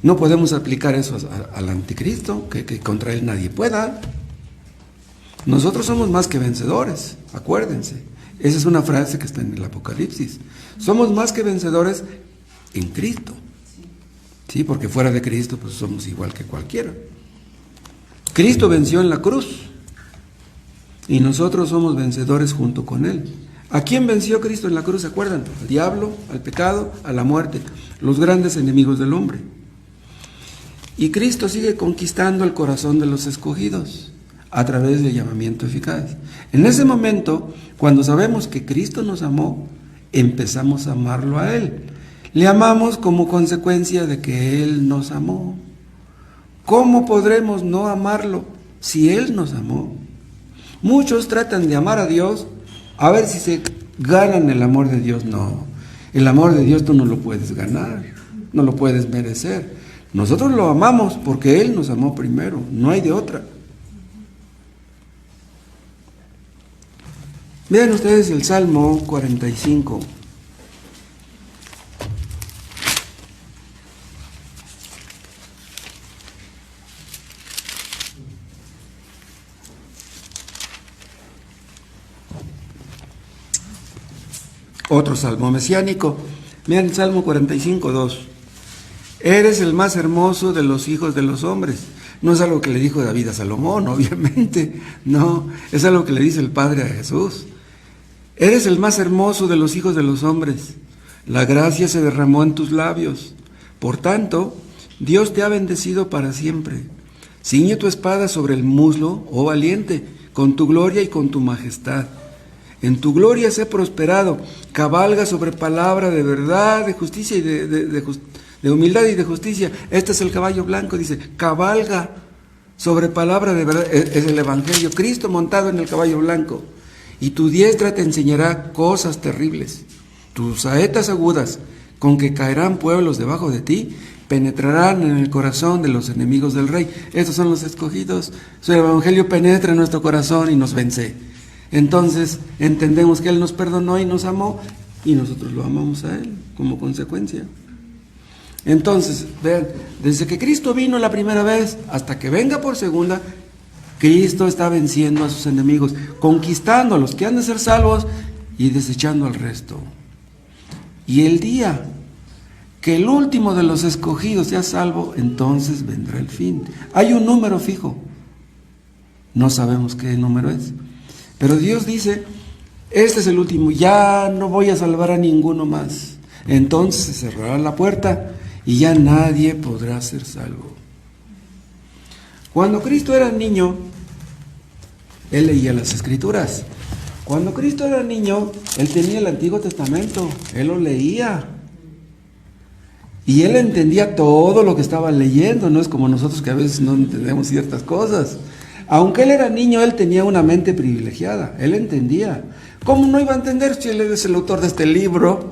A: No podemos aplicar eso al anticristo, que contra él nadie pueda. Nosotros somos más que vencedores, acuérdense. Esa es una frase que está en el Apocalipsis. Somos más que vencedores en Cristo. Sí, porque fuera de Cristo pues somos igual que cualquiera. Cristo venció en la cruz y nosotros somos vencedores junto con Él. ¿A quién venció Cristo en la cruz? ¿Se acuerdan? Al diablo, al pecado, a la muerte, los grandes enemigos del hombre. Y Cristo sigue conquistando el corazón de los escogidos a través del llamamiento eficaz. En ese momento, cuando sabemos que Cristo nos amó, empezamos a amarlo a Él. Le amamos como consecuencia de que Él nos amó. ¿Cómo podremos no amarlo si Él nos amó? Muchos tratan de amar a Dios a ver si se ganan el amor de Dios. No, el amor de Dios tú no lo puedes ganar, no lo puedes merecer. Nosotros lo amamos porque Él nos amó primero, no hay de otra. Vean ustedes el Salmo 45. Otro salmo mesiánico. Vean el Salmo 45, 2. Eres el más hermoso de los hijos de los hombres. No es algo que le dijo David a Salomón, obviamente. No, es algo que le dice el Padre a Jesús. Eres el más hermoso de los hijos de los hombres. La gracia se derramó en tus labios. Por tanto, Dios te ha bendecido para siempre. Ciñe tu espada sobre el muslo, oh valiente, con tu gloria y con tu majestad. En tu gloria sé prosperado, cabalga sobre palabra de verdad, de justicia y de humildad y de justicia. Este es el caballo blanco, dice, cabalga sobre palabra de verdad, es el Evangelio, Cristo montado en el caballo blanco. Y tu diestra te enseñará cosas terribles. Tus saetas agudas, con que caerán pueblos debajo de ti, penetrarán en el corazón de los enemigos del rey. Estos son los escogidos. Su Evangelio penetra en nuestro corazón y nos vence. Entonces entendemos que Él nos perdonó y nos amó y nosotros lo amamos a Él como consecuencia. Entonces, vean, desde que Cristo vino la primera vez hasta que venga por segunda, Cristo está venciendo a sus enemigos, conquistando a los que han de ser salvos y desechando al resto. Y el día que el último de los escogidos sea salvo, entonces vendrá el fin. Hay un número fijo, no sabemos qué número es. Pero Dios dice, este es el último, ya no voy a salvar a ninguno más. Entonces se cerrará la puerta y ya nadie podrá ser salvo. Cuando Cristo era niño, Él leía las Escrituras. Cuando Cristo era niño, Él tenía el Antiguo Testamento, Él lo leía. Y Él entendía todo lo que estaba leyendo, no es como nosotros que a veces no entendemos ciertas cosas. Aunque Él era niño, Él tenía una mente privilegiada, Él entendía. ¿Cómo no iba a entender si Él es el autor de este libro?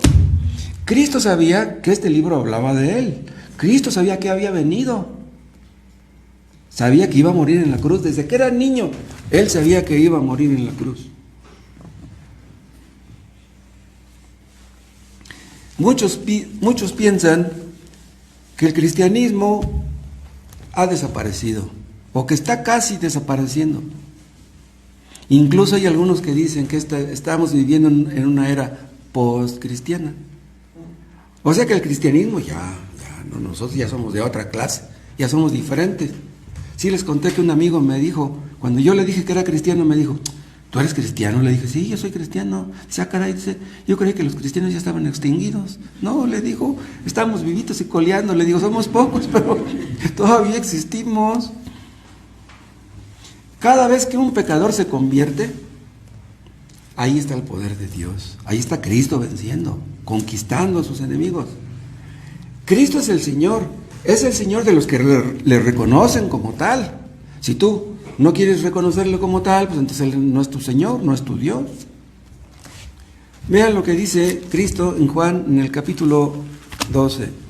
A: Cristo sabía que este libro hablaba de Él. Cristo sabía que había venido. Sabía que iba a morir en la cruz. Desde que era niño, Él sabía que iba a morir en la cruz. Muchos piensan que el cristianismo ha desaparecido o que está casi desapareciendo. Incluso hay algunos que dicen que estamos viviendo en una era post-cristiana. O sea que el cristianismo no, nosotros ya somos de otra clase, ya somos diferentes. Sí les conté que un amigo me dijo, cuando yo le dije que era cristiano, me dijo, ¿tú eres cristiano? Le dije, sí, yo soy cristiano. Dice, ah, caray, dice, yo creí que los cristianos ya estaban extinguidos. No, le digo, estamos vivitos y coleando. Le digo, somos pocos, pero todavía existimos. Cada vez que un pecador se convierte, ahí está el poder de Dios. Ahí está Cristo venciendo, conquistando a sus enemigos. Cristo es el Señor de los que le reconocen como tal. Si tú no quieres reconocerlo como tal, pues entonces Él no es tu Señor, no es tu Dios. Vean lo que dice Cristo en Juan en el capítulo 12.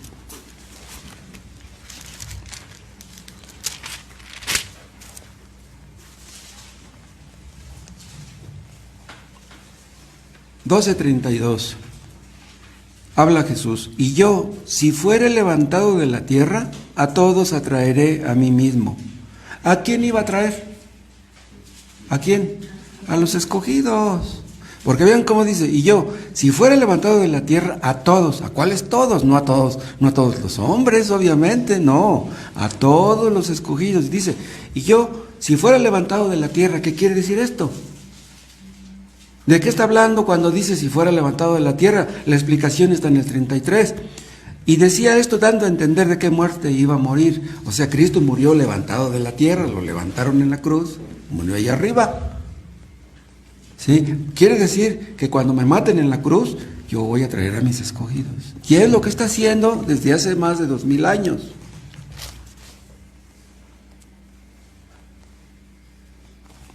A: 12:32. Habla Jesús: y yo, si fuere levantado de la tierra, a todos atraeré a mí mismo. ¿A quién iba a traer? ¿A quién? A los escogidos. Porque vean cómo dice: y yo, si fuere levantado de la tierra, a todos. ¿A cuáles todos? No a todos los hombres, obviamente, no. A todos los escogidos. Dice: y yo, si fuera levantado de la tierra, ¿qué quiere decir esto? ¿De qué está hablando cuando dice si fuera levantado de la tierra? La explicación está en el 33. Y decía esto dando a entender de qué muerte iba a morir. O sea, Cristo murió levantado de la tierra, lo levantaron en la cruz, murió allá arriba. ¿Sí? Quiere decir que cuando me maten en la cruz, yo voy a traer a mis escogidos. Y es lo que está haciendo desde hace más de 2000 años.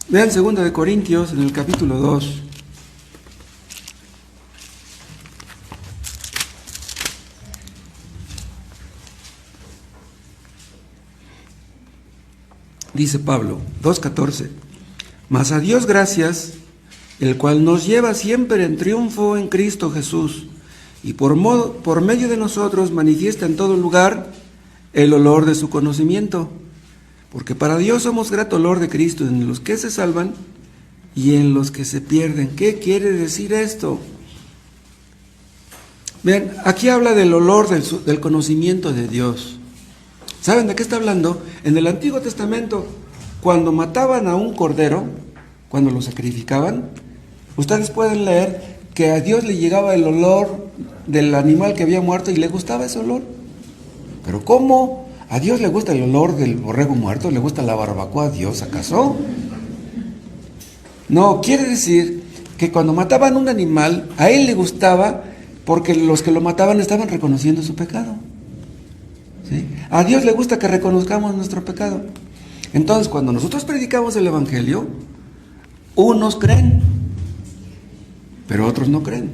A: Vean 2 de Corintios, en el capítulo 2. Dice Pablo, 2:14, mas a Dios gracias, el cual nos lleva siempre en triunfo en Cristo Jesús, y por medio de nosotros manifiesta en todo lugar el olor de su conocimiento, porque para Dios somos grato olor de Cristo en los que se salvan y en los que se pierden. ¿Qué quiere decir esto? Vean, aquí habla del olor del conocimiento de Dios. ¿Saben de qué está hablando? En el Antiguo Testamento, cuando mataban a un cordero, cuando lo sacrificaban, ustedes pueden leer que a Dios le llegaba el olor del animal que había muerto y le gustaba ese olor. ¿Pero cómo? ¿A Dios le gusta el olor del borrego muerto? ¿Le gusta la barbacoa a Dios, acaso? No, quiere decir que cuando mataban un animal, a él le gustaba porque los que lo mataban estaban reconociendo su pecado. ¿Sí? A Dios le gusta que reconozcamos nuestro pecado. Entonces, cuando nosotros predicamos el Evangelio, unos creen, pero otros no creen.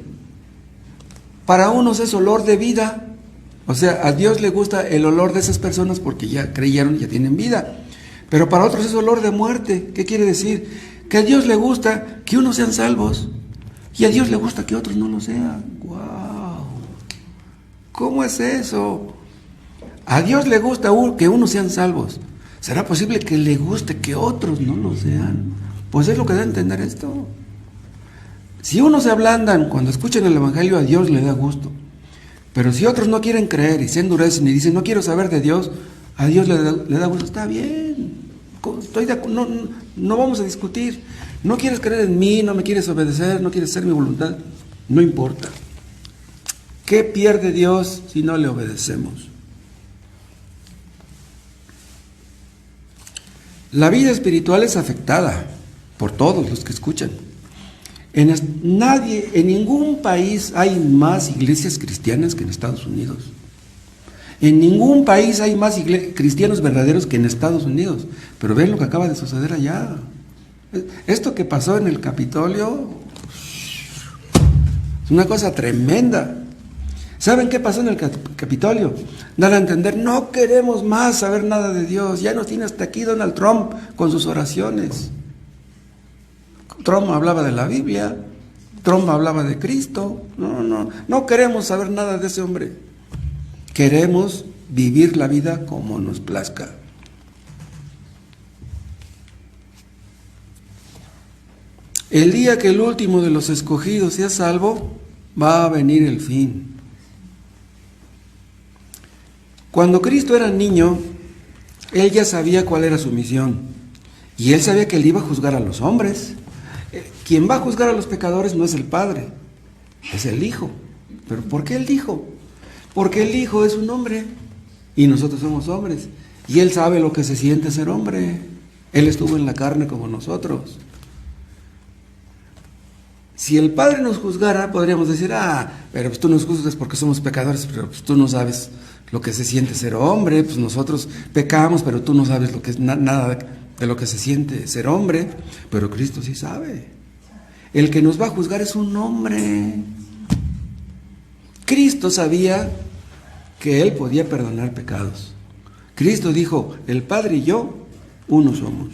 A: Para unos es olor de vida. O sea, a Dios le gusta el olor de esas personas porque ya creyeron, ya tienen vida. Pero para otros es olor de muerte. ¿Qué quiere decir? Que a Dios le gusta que unos sean salvos y a Dios le gusta que otros no lo sean. ¡Wow! ¿Cómo es eso? A Dios le gusta que unos sean salvos. ¿Será posible que le guste que otros no lo sean? Pues es lo que da a entender esto. Si unos se ablandan cuando escuchan el Evangelio, a Dios le da gusto. Pero si otros no quieren creer y se endurecen y dicen, no quiero saber de Dios, a Dios le da gusto. Está bien, no vamos a discutir. No quieres creer en mí, no me quieres obedecer, no quieres hacer mi voluntad, no importa. ¿Qué pierde Dios si no le obedecemos? La vida espiritual es afectada por todos los que escuchan. En ningún país hay más iglesias cristianas que en Estados Unidos. En ningún país hay más cristianos verdaderos que en Estados Unidos. Pero ven lo que acaba de suceder allá. Esto que pasó en el Capitolio es una cosa tremenda. ¿Saben qué pasó en el Capitolio? Dan a entender, no queremos más saber nada de Dios. Ya nos tiene hasta aquí Donald Trump con sus oraciones. Trump hablaba de la Biblia, Trump hablaba de Cristo. No queremos saber nada de ese hombre. Queremos vivir la vida como nos plazca. El día que el último de los escogidos sea salvo, va a venir el fin. Cuando Cristo era niño, Él ya sabía cuál era su misión. Y Él sabía que Él iba a juzgar a los hombres. Quien va a juzgar a los pecadores no es el Padre, es el Hijo. ¿Pero por qué el Hijo? Porque el Hijo es un hombre y nosotros somos hombres. Y Él sabe lo que se siente ser hombre. Él estuvo en la carne como nosotros. Si el Padre nos juzgara, podríamos decir, pero pues tú nos juzgas porque somos pecadores, pero pues tú no sabes lo que se siente ser hombre, pues nosotros pecamos, pero tú no sabes lo que es nada de lo que se siente ser hombre, pero Cristo sí sabe. El que nos va a juzgar es un hombre. Cristo sabía que Él podía perdonar pecados. Cristo dijo, el Padre y yo, uno somos.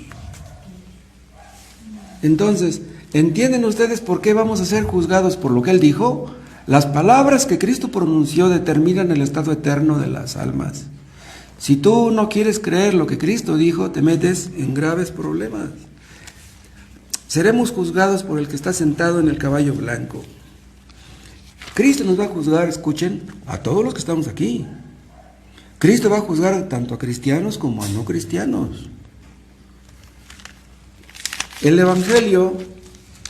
A: Entonces, ¿Entienden ustedes por qué vamos a ser juzgados por lo que Él dijo? Las palabras que Cristo pronunció determinan el estado eterno de las almas. Si tú no quieres creer lo que Cristo dijo, te metes en graves problemas. Seremos juzgados por el que está sentado en el caballo blanco. Cristo nos va a juzgar, escuchen, a todos los que estamos aquí. Cristo va a juzgar tanto a cristianos como a no cristianos. El Evangelio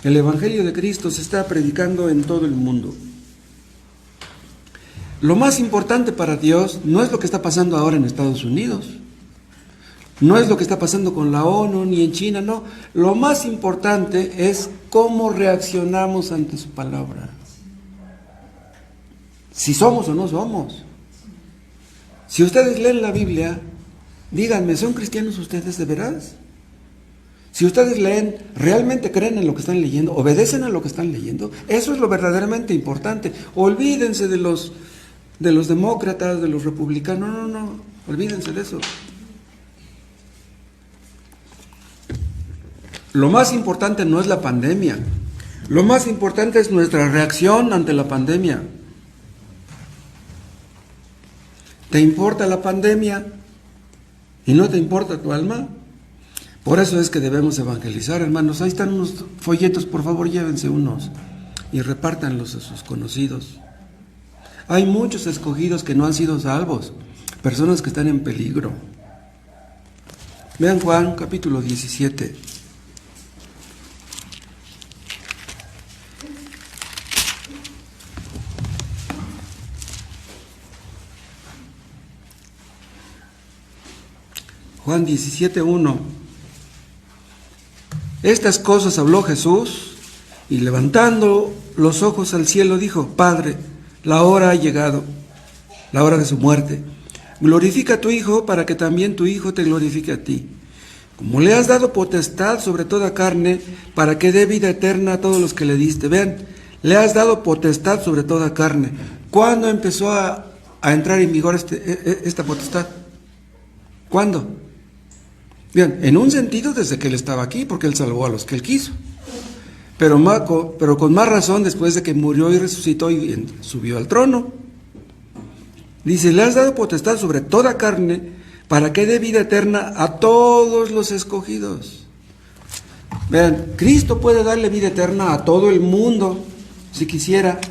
A: de Cristo se está predicando en todo el mundo. Lo más importante para Dios no es lo que está pasando ahora en Estados Unidos, no es lo que está pasando con la ONU ni en China, no. Lo más importante es cómo reaccionamos ante su palabra. Si somos o no somos. Si ustedes leen la Biblia, díganme, ¿son cristianos ustedes de veras? Si ustedes leen, ¿realmente creen en lo que están leyendo? ¿Obedecen a lo que están leyendo? Eso es lo verdaderamente importante. Olvídense de los demócratas, de los republicanos. No, olvídense de eso. Lo más importante no es la pandemia. Lo más importante es nuestra reacción ante la pandemia. ¿Te importa la pandemia y no te importa tu alma? Por eso es que debemos evangelizar, hermanos. Ahí están unos folletos, por favor, llévense unos y repártanlos a sus conocidos. Hay muchos escogidos que no han sido salvos, personas que están en peligro. Vean Juan capítulo 17. Juan 17:1. Estas cosas habló Jesús y levantando los ojos al cielo dijo: Padre, la hora ha llegado, la hora de su muerte. Glorifica a tu Hijo para que también tu Hijo te glorifique a ti. Como le has dado potestad sobre toda carne para que dé vida eterna a todos los que le diste. Vean, le has dado potestad sobre toda carne. ¿Cuándo empezó a entrar en vigor esta potestad? ¿Cuándo? Bien, en un sentido desde que Él estaba aquí, porque Él salvó a los que Él quiso. Pero con más razón después de que murió y resucitó y subió al trono. Dice, le has dado potestad sobre toda carne para que dé vida eterna a todos los escogidos. Vean, Cristo puede darle vida eterna a todo el mundo, si quisiera,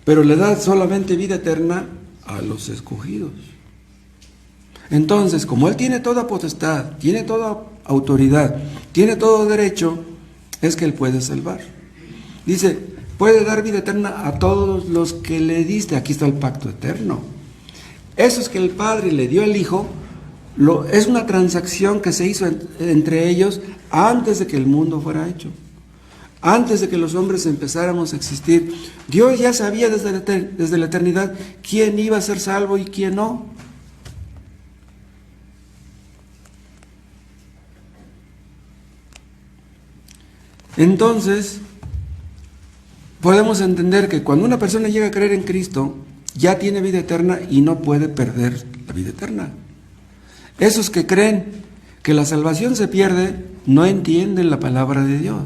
A: pero le da solamente vida eterna a los escogidos. Entonces, como Él tiene toda potestad, tiene toda autoridad, tiene todo derecho, es que Él puede salvar. Dice, puede dar vida eterna a todos los que le diste. Aquí está el pacto eterno. Eso es que el Padre le dio al Hijo, es una transacción que se hizo entre ellos antes de que el mundo fuera hecho. Antes de que los hombres empezáramos a existir. Dios ya sabía desde la eternidad quién iba a ser salvo y quién no. Entonces, podemos entender que cuando una persona llega a creer en Cristo, ya tiene vida eterna y no puede perder la vida eterna. Esos que creen que la salvación se pierde, no entienden la palabra de Dios.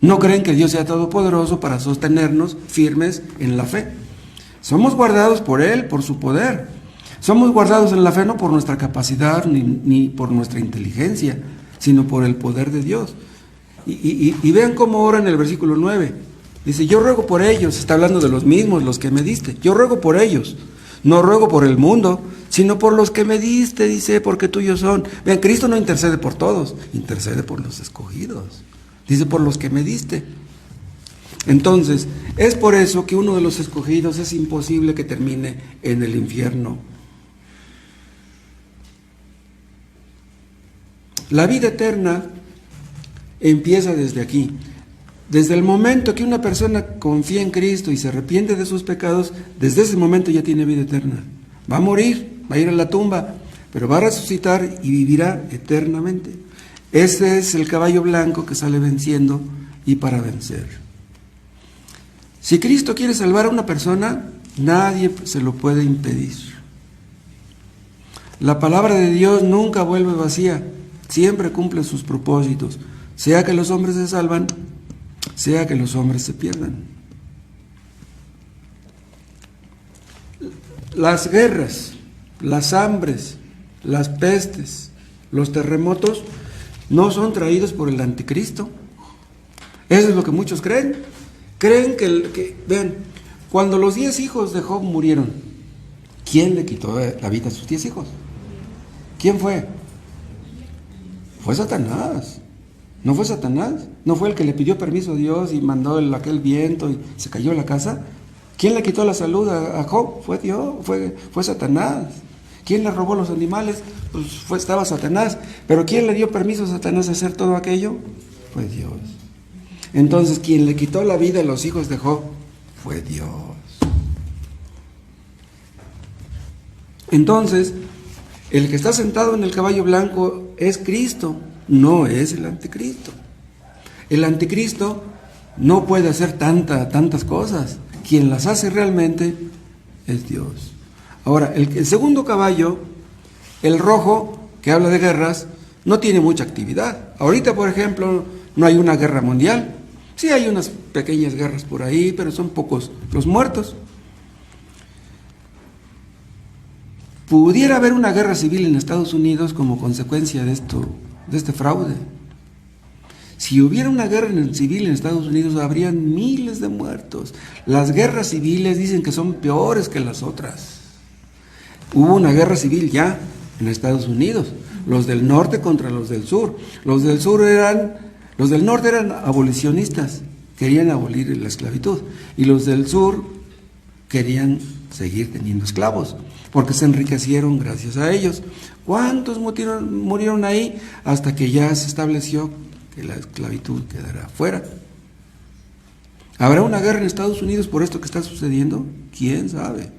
A: No creen que Dios sea todopoderoso para sostenernos firmes en la fe. Somos guardados por Él, por su poder. Somos guardados en la fe no por nuestra capacidad ni por nuestra inteligencia, sino por el poder de Dios. Y vean cómo ora en el versículo 9. Dice, yo ruego por ellos, está hablando de los mismos, los que me diste. Yo ruego por ellos, no ruego por el mundo, sino por los que me diste, dice, porque tuyos son. Vean, Cristo no intercede por todos, intercede por los escogidos. Dice, por los que me diste. Entonces, es por eso que uno de los escogidos es imposible que termine en el infierno. La vida eterna empieza desde aquí. Desde el momento que una persona confía en Cristo y se arrepiente de sus pecados, desde ese momento ya tiene vida eterna. Va a morir, va a ir a la tumba, pero va a resucitar y vivirá eternamente. Ese es el caballo blanco que sale venciendo y para vencer. Si Cristo quiere salvar a una persona, nadie se lo puede impedir. La palabra de Dios nunca vuelve vacía, siempre cumple sus propósitos. sea que los hombres se salvan, sea que los hombres se pierdan. Las guerras, las hambres, las pestes, los terremotos no son traídos por el anticristo. Eso es lo que muchos creen. Creen vean, cuando los 10 hijos de Job murieron, ¿quién le quitó la vida a sus 10 hijos? ¿Quién fue? Fue Satanás. ¿No fue Satanás? ¿No fue el que le pidió permiso a Dios y mandó aquel viento y se cayó la casa? ¿Quién le quitó la salud a Job? Fue Dios, fue Satanás. ¿Quién le robó los animales? Pues estaba Satanás. ¿Pero quién le dio permiso a Satanás de hacer todo aquello? Fue Dios. Entonces, quien le quitó la vida a los hijos de Job fue Dios. Entonces, el que está sentado en el caballo blanco es Cristo, no es el anticristo. El anticristo no puede hacer tantas cosas. Quien las hace realmente es Dios. Ahora, el segundo caballo, el rojo, que habla de guerras, no tiene mucha actividad. Ahorita, por ejemplo, no hay una guerra mundial. Sí hay unas pequeñas guerras por ahí, pero son pocos los muertos. Pudiera haber una guerra civil en Estados Unidos como consecuencia de este fraude. Si hubiera una guerra civil en Estados Unidos, habrían miles de muertos. Las guerras civiles dicen que son peores que las otras. Hubo una guerra civil ya en Estados Unidos, los del norte contra los del sur. Los del norte eran abolicionistas, querían abolir la esclavitud, y los del sur querían seguir teniendo esclavos, porque se enriquecieron gracias a ellos. ¿Cuántos murieron ahí? Hasta que ya se estableció que la esclavitud quedará fuera. ¿Habrá una guerra en Estados Unidos por esto que está sucediendo? ¿Quién sabe?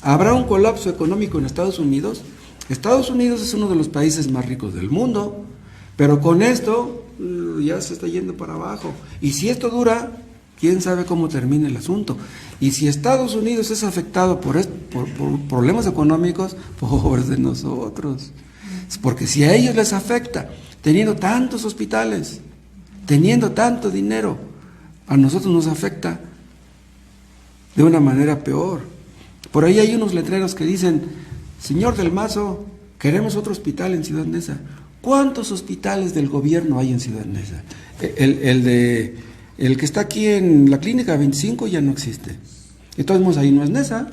A: ¿Habrá un colapso económico en Estados Unidos? Estados Unidos es uno de los países más ricos del mundo, pero con esto ya se está yendo para abajo. Y si esto dura, quién sabe cómo termina el asunto. Y si Estados Unidos es afectado por problemas económicos, pobres de nosotros. Porque si a ellos les afecta, teniendo tantos hospitales, teniendo tanto dinero, a nosotros nos afecta de una manera peor. Por ahí hay unos letreros que dicen: señor del Mazo, queremos otro hospital en Ciudad Neza. ¿Cuántos hospitales del gobierno hay en Ciudad Neza? El que está aquí en la Clínica 25 ya no existe. De todos modos, ahí no es Neza.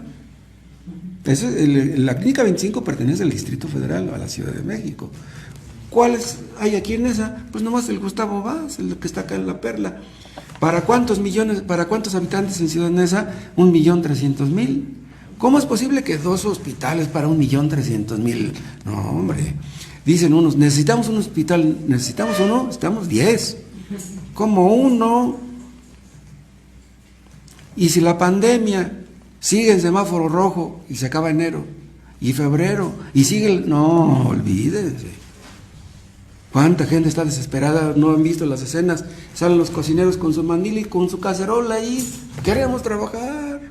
A: La Clínica 25 pertenece al Distrito Federal, a la Ciudad de México. ¿Cuáles hay aquí en Neza? Pues nomás el Gustavo Vaz, el que está acá en La Perla. ¿Para cuántos habitantes en Ciudad Neza? 1,300,000. ¿Cómo es posible que 2 hospitales para 1,300,000? No, hombre. Dicen unos, necesitamos un hospital, necesitamos uno, necesitamos 10. ¿Cómo uno? Y si la pandemia sigue en semáforo rojo y se acaba enero y febrero y sigue no, olvídense. ¿Cuánta gente está desesperada? No han visto las escenas. Salen los cocineros con su mandil y con su cacerola ahí. Queremos trabajar.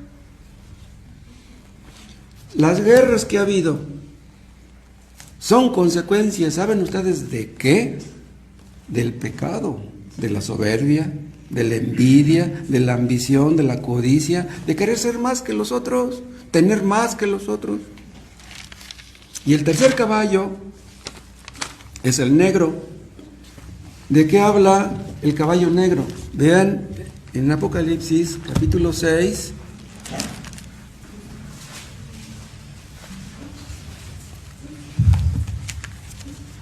A: Las guerras que ha habido son consecuencias, ¿saben ustedes de qué? Del pecado, de la soberbia, de la envidia, de la ambición, de la codicia, de querer ser más que los otros, tener más que los otros. Y el tercer caballo es el negro. ¿De qué habla el caballo negro? Vean en Apocalipsis capítulo 6.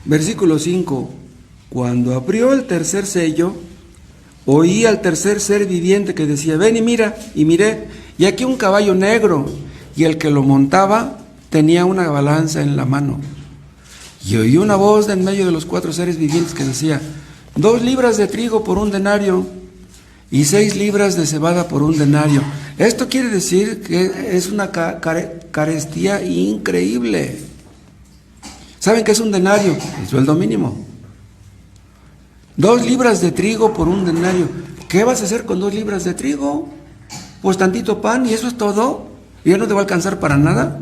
A: Versículo 5. Cuando abrió el tercer sello, oí al tercer ser viviente que decía: ven y mira. Y miré, y aquí un caballo negro, y el que lo montaba tenía una balanza en la mano. Y oí una voz de en medio de los 4 seres vivientes que decía: 2 libras de trigo por 1 denario, y 6 libras de cebada por 1 denario. Esto quiere decir que es una carestía increíble. ¿Saben qué es un denario? El sueldo mínimo. 2 libras de trigo por 1 denario. ¿Qué vas a hacer con 2 libras de trigo? Pues tantito pan y eso es todo. ¿Y ya no te va a alcanzar para nada?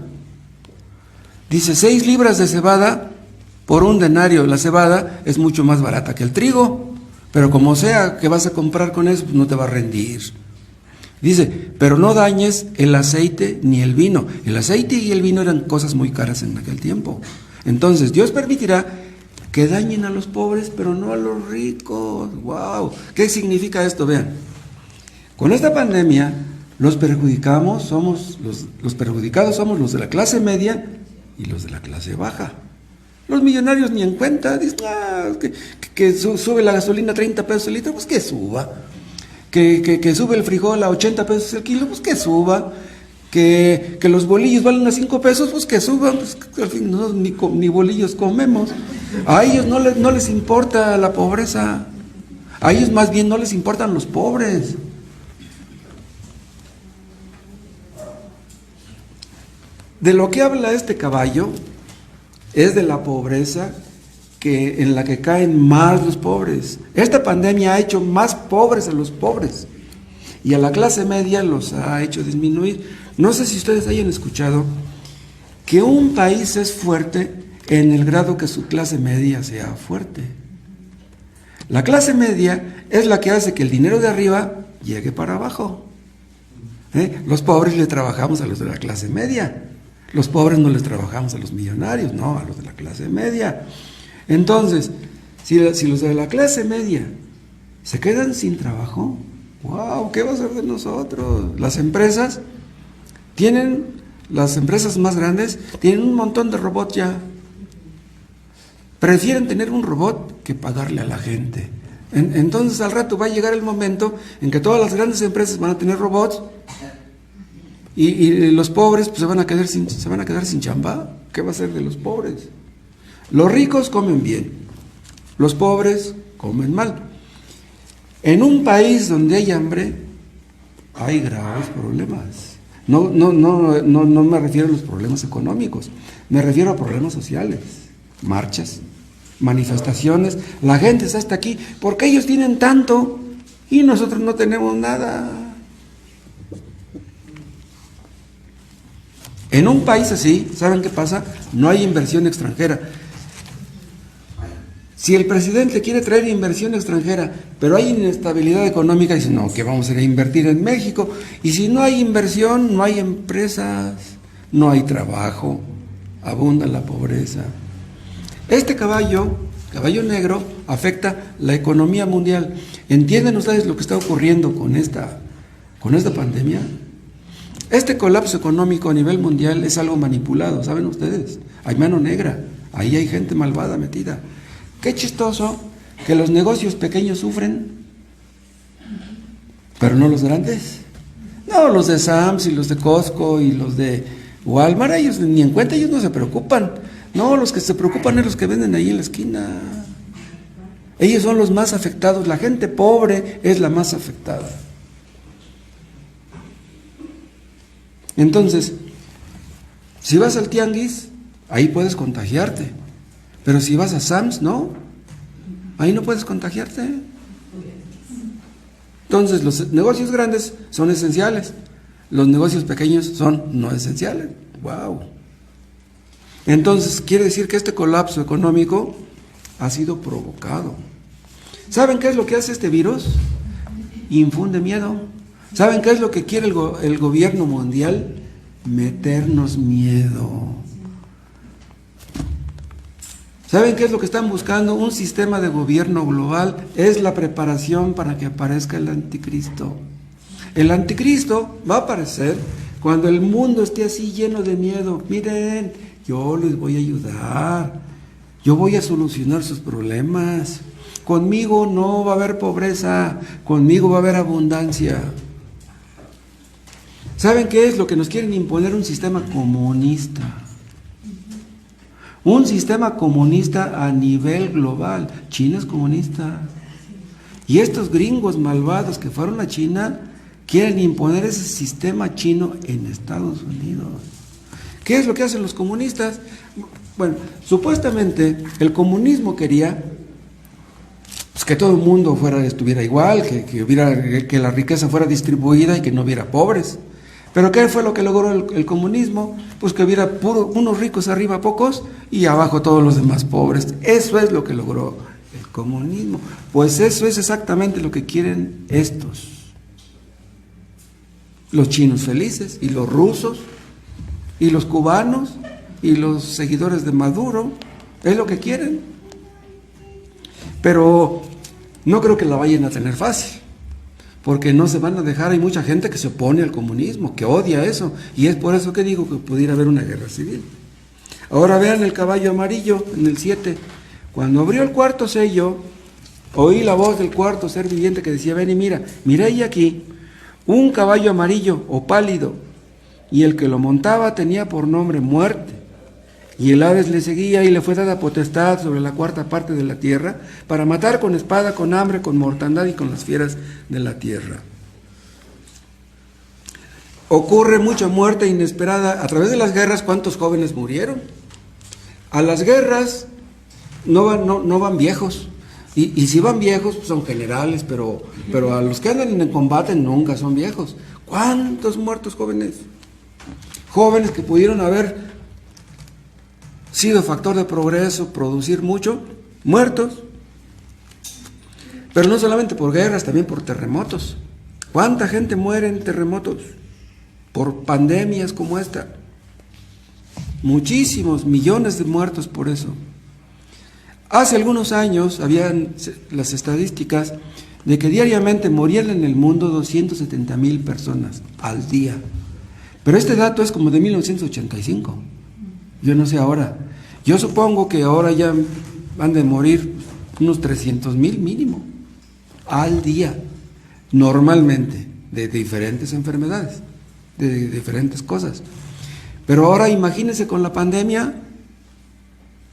A: Dice 6 libras de cebada por 1 denario. La cebada es mucho más barata que el trigo. Pero como sea que vas a comprar con eso, pues no te va a rendir. Dice, pero no dañes el aceite ni el vino. El aceite y el vino eran cosas muy caras en aquel tiempo. Entonces, Dios permitirá que dañen a los pobres, pero no a los ricos. ¡Wow! ¿Qué significa esto? Vean, con esta pandemia, los perjudicados somos los de la clase media y los de la clase baja. Los millonarios ni en cuenta, dicen, que sube la gasolina a 30 pesos el litro, pues que suba. Que sube el frijol a 80 pesos el kilo, pues que suba. Que los bolillos valen a 5 pesos, pues que suban, pues que al fin nosotros ni bolillos comemos. A ellos no les importa la pobreza, a ellos más bien no les importan los pobres. De lo que habla este caballo es de la pobreza en la que caen más los pobres. Esta pandemia ha hecho más pobres a los pobres y a la clase media los ha hecho disminuir. No sé si ustedes hayan escuchado que un país es fuerte en el grado que su clase media sea fuerte. La clase media es la que hace que el dinero de arriba llegue para abajo. Los pobres le trabajamos a los de la clase media. Los pobres no les trabajamos a los millonarios, no, a los de la clase media. Entonces, si los de la clase media se quedan sin trabajo, wow, ¿qué va a ser de nosotros? Las empresas más grandes tienen un montón de robots ya. Prefieren tener un robot que pagarle a la gente. Entonces al rato va a llegar el momento en que todas las grandes empresas van a tener robots y los pobres pues, se van a quedar sin chamba. ¿Qué va a ser de los pobres? Los ricos comen bien, los pobres comen mal. En un país donde hay hambre, hay graves problemas. No me refiero a los problemas económicos, me refiero a problemas sociales, marchas, manifestaciones. La gente está hasta aquí porque ellos tienen tanto y nosotros no tenemos nada. En un país así, ¿saben qué pasa? No hay inversión extranjera. Si el presidente quiere traer inversión extranjera, pero hay inestabilidad económica, dice, no, que vamos a ir a invertir en México. Y si no hay inversión, no hay empresas, no hay trabajo, abunda la pobreza. Este caballo negro, afecta la economía mundial. ¿Entienden ustedes lo que está ocurriendo con esta pandemia? Este colapso económico a nivel mundial es algo manipulado, ¿saben ustedes? Hay mano negra, ahí hay gente malvada metida. Qué chistoso que los negocios pequeños sufren, pero no los grandes. No, los de Sam's y los de Costco y los de Walmart, ellos ni en cuenta, ellos no se preocupan. No, los que se preocupan es los que venden ahí en la esquina. Ellos son los más afectados, la gente pobre es la más afectada. Entonces, si vas al tianguis, ahí puedes contagiarte. Pero si vas a Sam's, no, ahí no puedes contagiarte. Entonces, los negocios grandes son esenciales, los negocios pequeños son no esenciales. ¡Wow! Entonces, quiere decir que este colapso económico ha sido provocado. ¿Saben qué es lo que hace este virus? Infunde miedo. ¿Saben qué es lo que quiere el gobierno mundial? Meternos miedo. ¿Saben qué es lo que están buscando? Un sistema de gobierno global. Es la preparación para que aparezca el anticristo. El anticristo va a aparecer cuando el mundo esté así lleno de miedo. Miren, yo les voy a ayudar. Yo voy a solucionar sus problemas. Conmigo no va a haber pobreza. Conmigo va a haber abundancia. ¿Saben qué es lo que nos quieren imponer? Un sistema comunista. Un sistema comunista a nivel global. China es comunista. Y estos gringos malvados que fueron a China quieren imponer ese sistema chino en Estados Unidos. ¿Qué es lo que hacen los comunistas? Bueno, supuestamente el comunismo quería pues, que todo el mundo estuviera igual, que la riqueza fuera distribuida y que no hubiera pobres. ¿Pero qué fue lo que logró el comunismo? Pues que hubiera unos ricos arriba, pocos, y abajo todos los demás pobres. Eso es lo que logró El comunismo. Pues eso es exactamente lo que quieren estos. Los chinos felices, y los rusos, y los cubanos, y los seguidores de Maduro. Es lo que quieren. Pero no creo que la vayan a tener fácil, porque no se van a dejar. Hay mucha gente que se opone al comunismo, que odia eso, y es por eso que digo que pudiera haber una guerra civil. Ahora vean el caballo amarillo en el 7. Cuando abrió el cuarto sello, oí la voz del cuarto ser viviente que decía: ven y mira, miré aquí un caballo amarillo o pálido, y el que lo montaba tenía por nombre Muerte. Y el Hades le seguía, y le fue dada potestad sobre la cuarta parte de la tierra, para matar con espada, con hambre, con mortandad y con las fieras de la tierra. Ocurre mucha muerte inesperada. A través de las guerras, ¿cuántos jóvenes murieron? A las guerras no van viejos. Y si van viejos, pues son generales, pero a los que andan en combate nunca son viejos. ¿Cuántos muertos jóvenes? Jóvenes que pudieron haber sido factor de progreso, producir mucho, muertos. Pero no solamente por guerras, también por terremotos. ¿Cuánta gente muere en terremotos? Por pandemias como esta. Muchísimos, millones de muertos por eso. Hace algunos años habían las estadísticas de que diariamente morían en el mundo 270,000 personas al día. Pero este dato es como de 1985. Yo no sé ahora. Yo supongo que ahora ya van de morir unos 300,000 mínimo al día, normalmente, de diferentes enfermedades, de diferentes cosas. Pero ahora imagínense con la pandemia,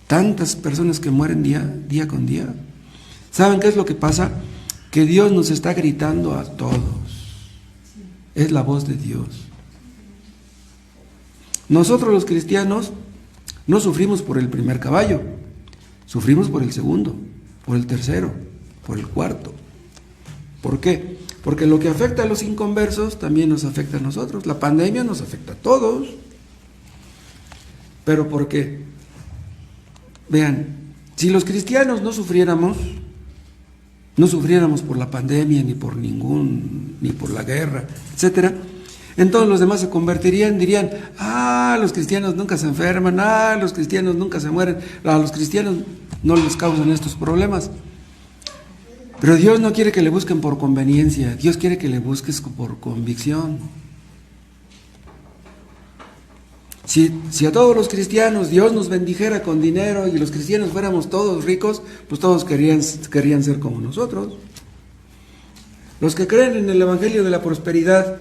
A: tantas personas que mueren día con día. ¿Saben qué es lo que pasa? Que Dios nos está gritando a todos. Es la voz de Dios. Nosotros los cristianos no sufrimos por el primer caballo, sufrimos por el segundo, por el tercero, por el cuarto. ¿Por qué? Porque lo que afecta a los inconversos también nos afecta a nosotros. La pandemia nos afecta a todos. ¿Pero por qué? Vean, si los cristianos no sufriéramos por la pandemia, ni por la guerra, etcétera, entonces los demás se convertirían, dirían: los cristianos nunca se enferman, los cristianos nunca se mueren, a los cristianos no les causan estos problemas. Pero Dios no quiere que le busquen por conveniencia, Dios quiere que le busques por convicción. Si a todos los cristianos Dios nos bendijera con dinero y los cristianos fuéramos todos ricos, pues todos querían ser como nosotros. Los que creen en el Evangelio de la prosperidad,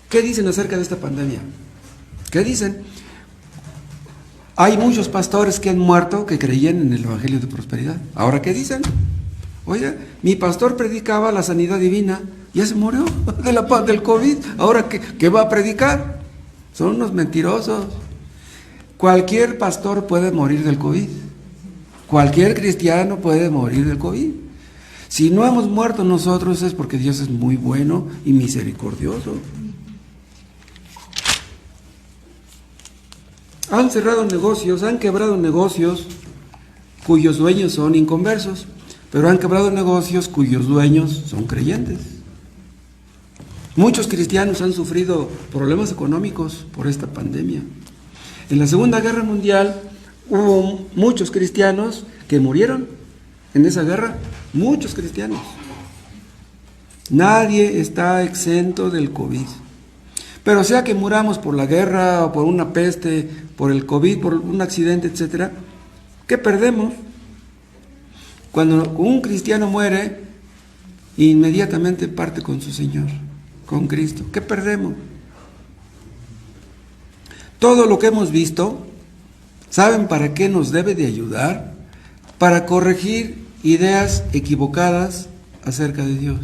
A: ¿qué dicen acerca de esta pandemia? ¿Qué dicen? Hay muchos pastores que han muerto que creían en el Evangelio de prosperidad. ¿Ahora qué dicen? Oye, mi pastor predicaba la sanidad divina, ya se murió del COVID, ¿ahora qué va a predicar? Son unos mentirosos. Cualquier pastor puede morir del COVID. Cualquier cristiano puede morir del COVID. Si no hemos muerto nosotros es porque Dios es muy bueno y misericordioso. Han cerrado negocios, han quebrado negocios cuyos dueños son inconversos, pero han quebrado negocios cuyos dueños son creyentes. Muchos cristianos han sufrido problemas económicos por esta pandemia. En la Segunda Guerra Mundial hubo muchos cristianos que murieron en esa guerra, muchos cristianos. Nadie está exento del COVID. Pero sea que muramos por la guerra o por una peste, por el COVID, por un accidente, etcétera, ¿qué perdemos? Cuando un cristiano muere, inmediatamente parte con su Señor, con Cristo. ¿Qué perdemos? Todo lo que hemos visto, ¿saben para qué nos debe de ayudar? Para corregir ideas equivocadas acerca de Dios.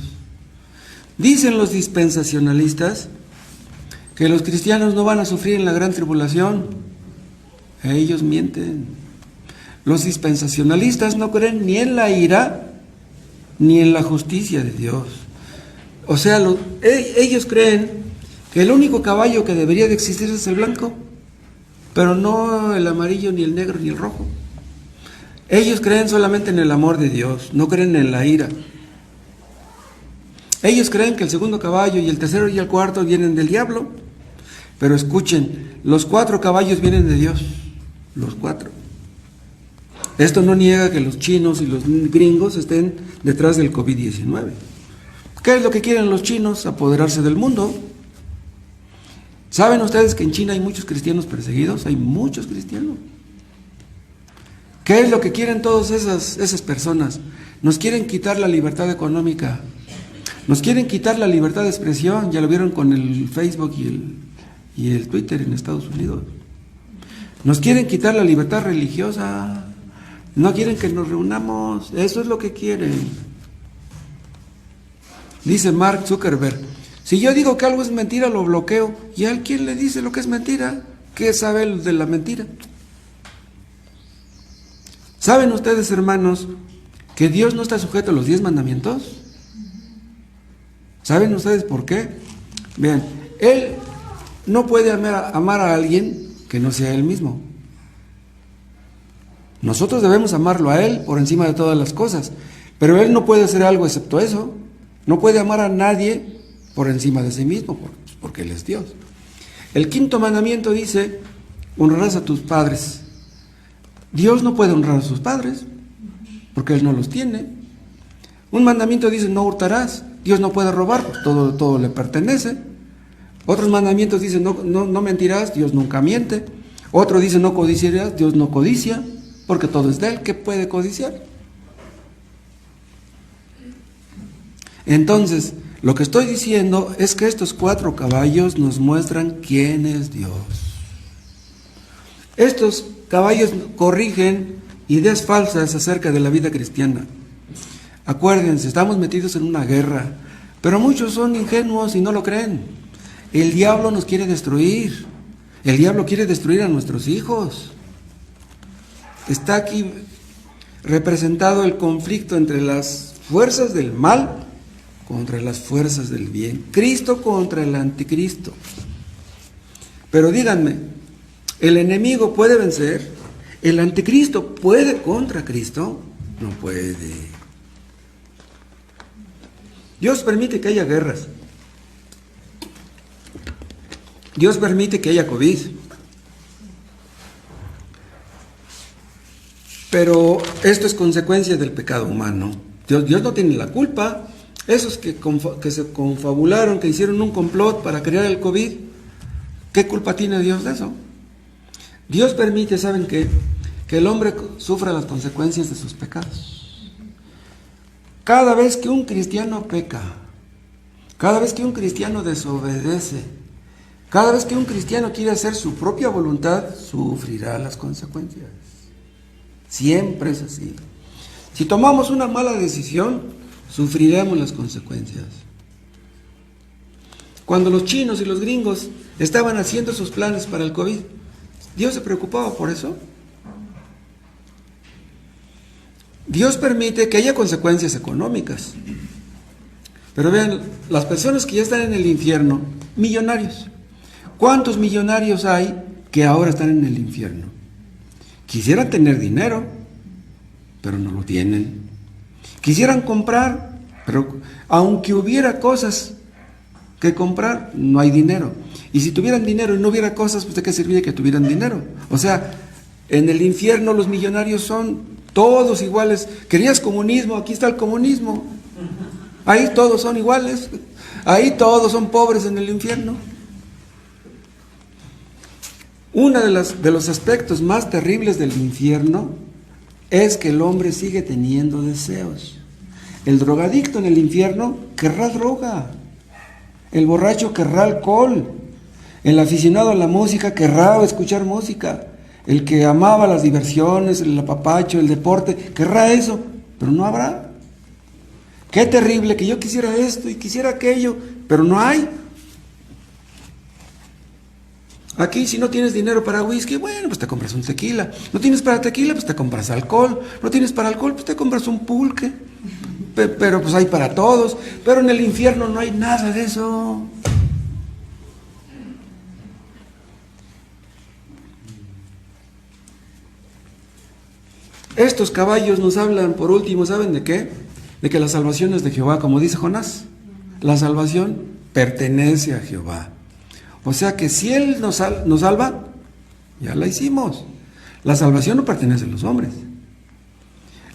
A: Dicen los dispensacionalistas que los cristianos no van a sufrir en la gran tribulación. Ellos mienten. Los dispensacionalistas no creen ni en la ira ni en la justicia de Dios. O sea, ellos creen que el único caballo que debería de existir es el blanco, pero no el amarillo, ni el negro, ni el rojo. Ellos creen solamente en el amor de Dios, no creen en la ira. Ellos creen que el segundo caballo y el tercero y el cuarto vienen del diablo. Pero escuchen, los 4 caballos vienen de Dios, los 4. Esto no niega que los chinos y los gringos estén detrás del COVID-19. ¿Qué es lo que quieren los chinos? Apoderarse del mundo. ¿Saben ustedes que en China hay muchos cristianos perseguidos? Hay muchos cristianos. ¿Qué es lo que quieren todas esas personas? Nos quieren quitar la libertad económica. Nos quieren quitar la libertad de expresión. Ya lo vieron con el Facebook y el Twitter en Estados Unidos. Nos quieren quitar la libertad religiosa. No quieren que nos reunamos. Eso es lo que quieren. Dice Mark Zuckerberg: si yo digo que algo es mentira, lo bloqueo. ¿Y a quién le dice lo que es mentira? ¿Qué sabe él de la mentira? ¿Saben ustedes, hermanos, que Dios no está sujeto a los 10 mandamientos? ¿Saben ustedes por qué? Bien, Él no puede amar a alguien que no sea Él mismo. Nosotros debemos amarlo a Él por encima de todas las cosas, pero Él no puede hacer algo excepto eso. No puede amar a nadie por encima de sí mismo, porque Él es Dios. El 5.º mandamiento dice: honrarás a tus padres. Dios no puede honrar a sus padres, porque Él no los tiene. Un mandamiento dice: no hurtarás. Dios no puede robar, porque todo le pertenece. Otros mandamientos dicen: no mentirás. Dios nunca miente. Otro dice: no codiciarás. Dios no codicia, porque todo es de Él. ¿Qué puede codiciar? Entonces, lo que estoy diciendo es que estos 4 caballos nos muestran quién es Dios. Estos caballos corrigen ideas falsas acerca de la vida cristiana. Acuérdense, estamos metidos en una guerra, pero muchos son ingenuos y no lo creen. El diablo nos quiere destruir. El diablo quiere destruir a nuestros hijos. Está aquí representado el conflicto entre las fuerzas del mal contra las fuerzas del bien. Cristo contra el anticristo. Pero díganme, ¿el enemigo puede vencer? ¿El anticristo puede contra Cristo? No puede. Dios permite que haya guerras. Dios permite que haya COVID. Pero esto es consecuencia del pecado humano. Dios no tiene la culpa. Esos que se confabularon, que hicieron un complot para crear el COVID, ¿qué culpa tiene Dios de eso? Dios permite, ¿saben qué? Que el hombre sufra las consecuencias de sus pecados. Cada vez que un cristiano peca, cada vez que un cristiano desobedece, cada vez que un cristiano quiere hacer su propia voluntad, sufrirá las consecuencias. Siempre es así. Si tomamos una mala decisión, sufriremos las consecuencias. Cuando los chinos y los gringos estaban haciendo sus planes para el COVID, ¿Dios se preocupaba por eso? Dios permite que haya consecuencias económicas. Pero vean, las personas que ya están en el infierno, millonarios. ¿Cuántos millonarios hay que ahora están en el infierno? Quisieran tener dinero, pero no lo tienen. Quisieran comprar, pero aunque hubiera cosas que comprar, no hay dinero. Y si tuvieran dinero y no hubiera cosas, pues ¿de qué serviría que tuvieran dinero? O sea, en el infierno los millonarios son todos iguales. ¿Querías comunismo? Aquí está el comunismo. Ahí todos son iguales. Ahí todos son pobres en el infierno. Uno de los aspectos más terribles del infierno es que el hombre sigue teniendo deseos. El drogadicto en el infierno querrá droga. El borracho querrá alcohol. El aficionado a la música querrá escuchar música. El que amaba las diversiones, el apapacho, el deporte, querrá eso, pero no habrá. Qué terrible que yo quisiera esto y quisiera aquello, pero no hay. Aquí, si no tienes dinero para whisky, bueno, pues te compras un tequila. No tienes para tequila, pues te compras alcohol. No tienes para alcohol, pues te compras un pulque. Pero pues hay para todos. Pero en el infierno no hay nada de eso. Estos caballos nos hablan, por último, ¿saben de qué? De que la salvación es de Jehová, como dice Jonás. La salvación pertenece a Jehová. O sea que si Él nos salva, ya la hicimos. La salvación no pertenece a los hombres.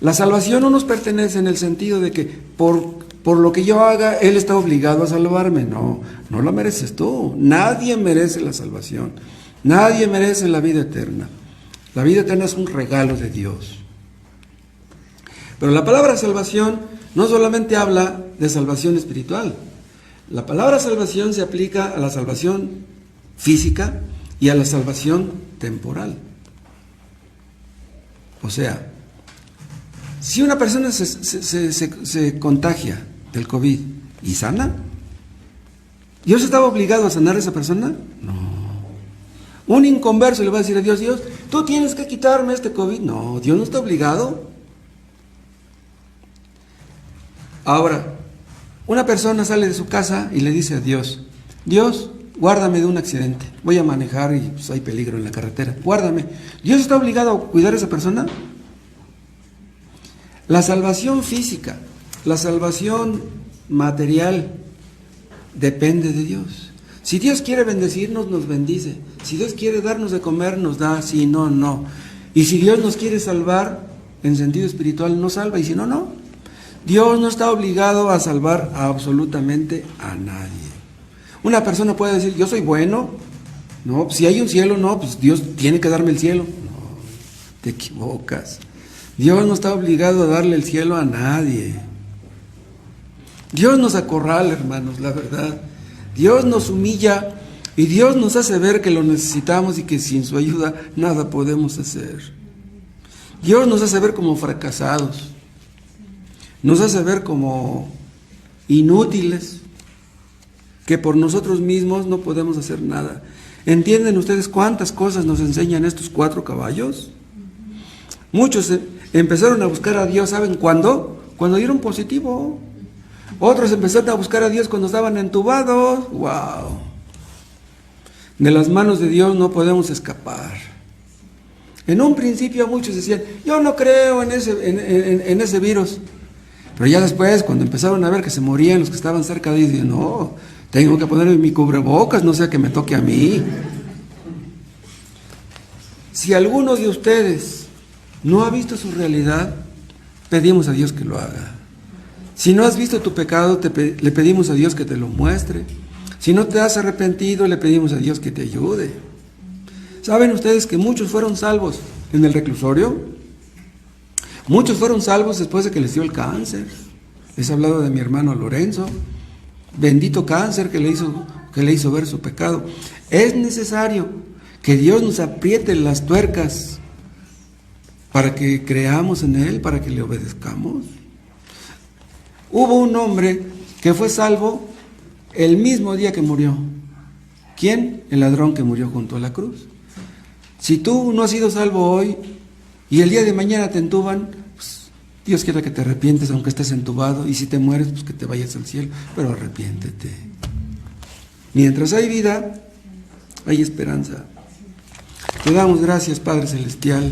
A: La salvación no nos pertenece en el sentido de que por lo que yo haga, Él está obligado a salvarme. No, no lo mereces tú. Nadie merece la salvación. Nadie merece la vida eterna. La vida eterna es un regalo de Dios. Pero la palabra salvación no solamente habla de salvación espiritual. La palabra salvación se aplica a la salvación física y a la salvación temporal. O sea, si una persona se contagia del COVID y sana, ¿Dios estaba obligado a sanar a esa persona? No. Un inconverso le va a decir a Dios, Dios, tú tienes que quitarme este COVID. No, Dios no está obligado. Ahora, una persona sale de su casa y le dice a Dios, Dios, guárdame de un accidente. Voy a manejar y pues, hay peligro en la carretera. Guárdame. ¿Dios está obligado a cuidar a esa persona? La salvación física, la salvación material, depende de Dios. Si Dios quiere bendecirnos, nos bendice. Si Dios quiere darnos de comer, nos da. Si no, no. Y si Dios nos quiere salvar en sentido espiritual, nos salva. Y si no, no. Dios no está obligado a salvar a absolutamente a nadie. Una persona puede decir, yo soy bueno. No, si hay un cielo, no, pues Dios tiene que darme el cielo. No, te equivocas. Dios no está obligado a darle el cielo a nadie. Dios nos acorrala, hermanos, la verdad. Dios nos humilla y Dios nos hace ver que lo necesitamos y que sin su ayuda nada podemos hacer. Dios nos hace ver como fracasados. Nos hace ver como inútiles, que por nosotros mismos no podemos hacer nada. ¿Entienden ustedes cuántas cosas nos enseñan estos 4 caballos? Muchos empezaron a buscar a Dios, ¿saben cuándo? Cuando dieron positivo. Otros empezaron a buscar a Dios cuando estaban entubados. ¡Wow! De las manos de Dios no podemos escapar. En un principio muchos decían, yo no creo en ese virus. Pero ya después, cuando empezaron a ver que se morían los que estaban cerca de ellos, decían, no, tengo que ponerme mi cubrebocas, no sea que me toque a mí. Si alguno de ustedes no ha visto su realidad, pedimos a Dios que lo haga. Si no has visto tu pecado, le pedimos a Dios que te lo muestre. Si no te has arrepentido, le pedimos a Dios que te ayude. ¿Saben ustedes que muchos fueron salvos en el reclusorio? Muchos fueron salvos después de que les dio el cáncer. Les he hablado de mi hermano Lorenzo. Bendito cáncer que le hizo ver su pecado. Es necesario que Dios nos apriete las tuercas para que creamos en Él, para que le obedezcamos. Hubo un hombre que fue salvo el mismo día que murió. ¿Quién? El ladrón que murió junto a la cruz. Si tú no has sido salvo hoy y el día de mañana te entuban, pues Dios quiere que te arrepientes aunque estés entubado, y si te mueres, pues que te vayas al cielo, pero arrepiéntete. Mientras hay vida, hay esperanza. Te damos gracias, Padre Celestial,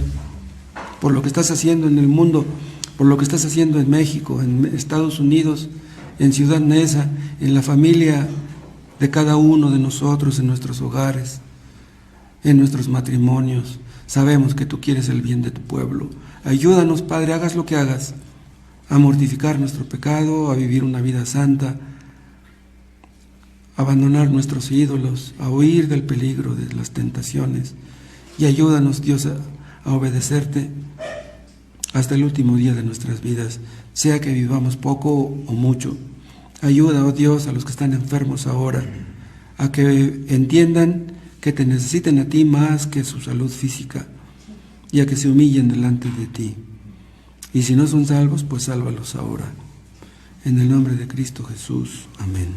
A: por lo que estás haciendo en el mundo, por lo que estás haciendo en México, en Estados Unidos, en Ciudad Neza, en la familia de cada uno de nosotros, en nuestros hogares, en nuestros matrimonios. Sabemos que tú quieres el bien de tu pueblo. Ayúdanos, Padre, hagas lo que hagas, a mortificar nuestro pecado, a vivir una vida santa, a abandonar nuestros ídolos, a huir del peligro de las tentaciones. Y ayúdanos, Dios, a obedecerte hasta el último día de nuestras vidas, sea que vivamos poco o mucho. Ayuda, oh Dios, a los que están enfermos ahora, a que entiendan que te necesiten a ti más que su salud física, y a que se humillen delante de ti. Y si no son salvos, pues sálvalos ahora. En el nombre de Cristo Jesús. Amén.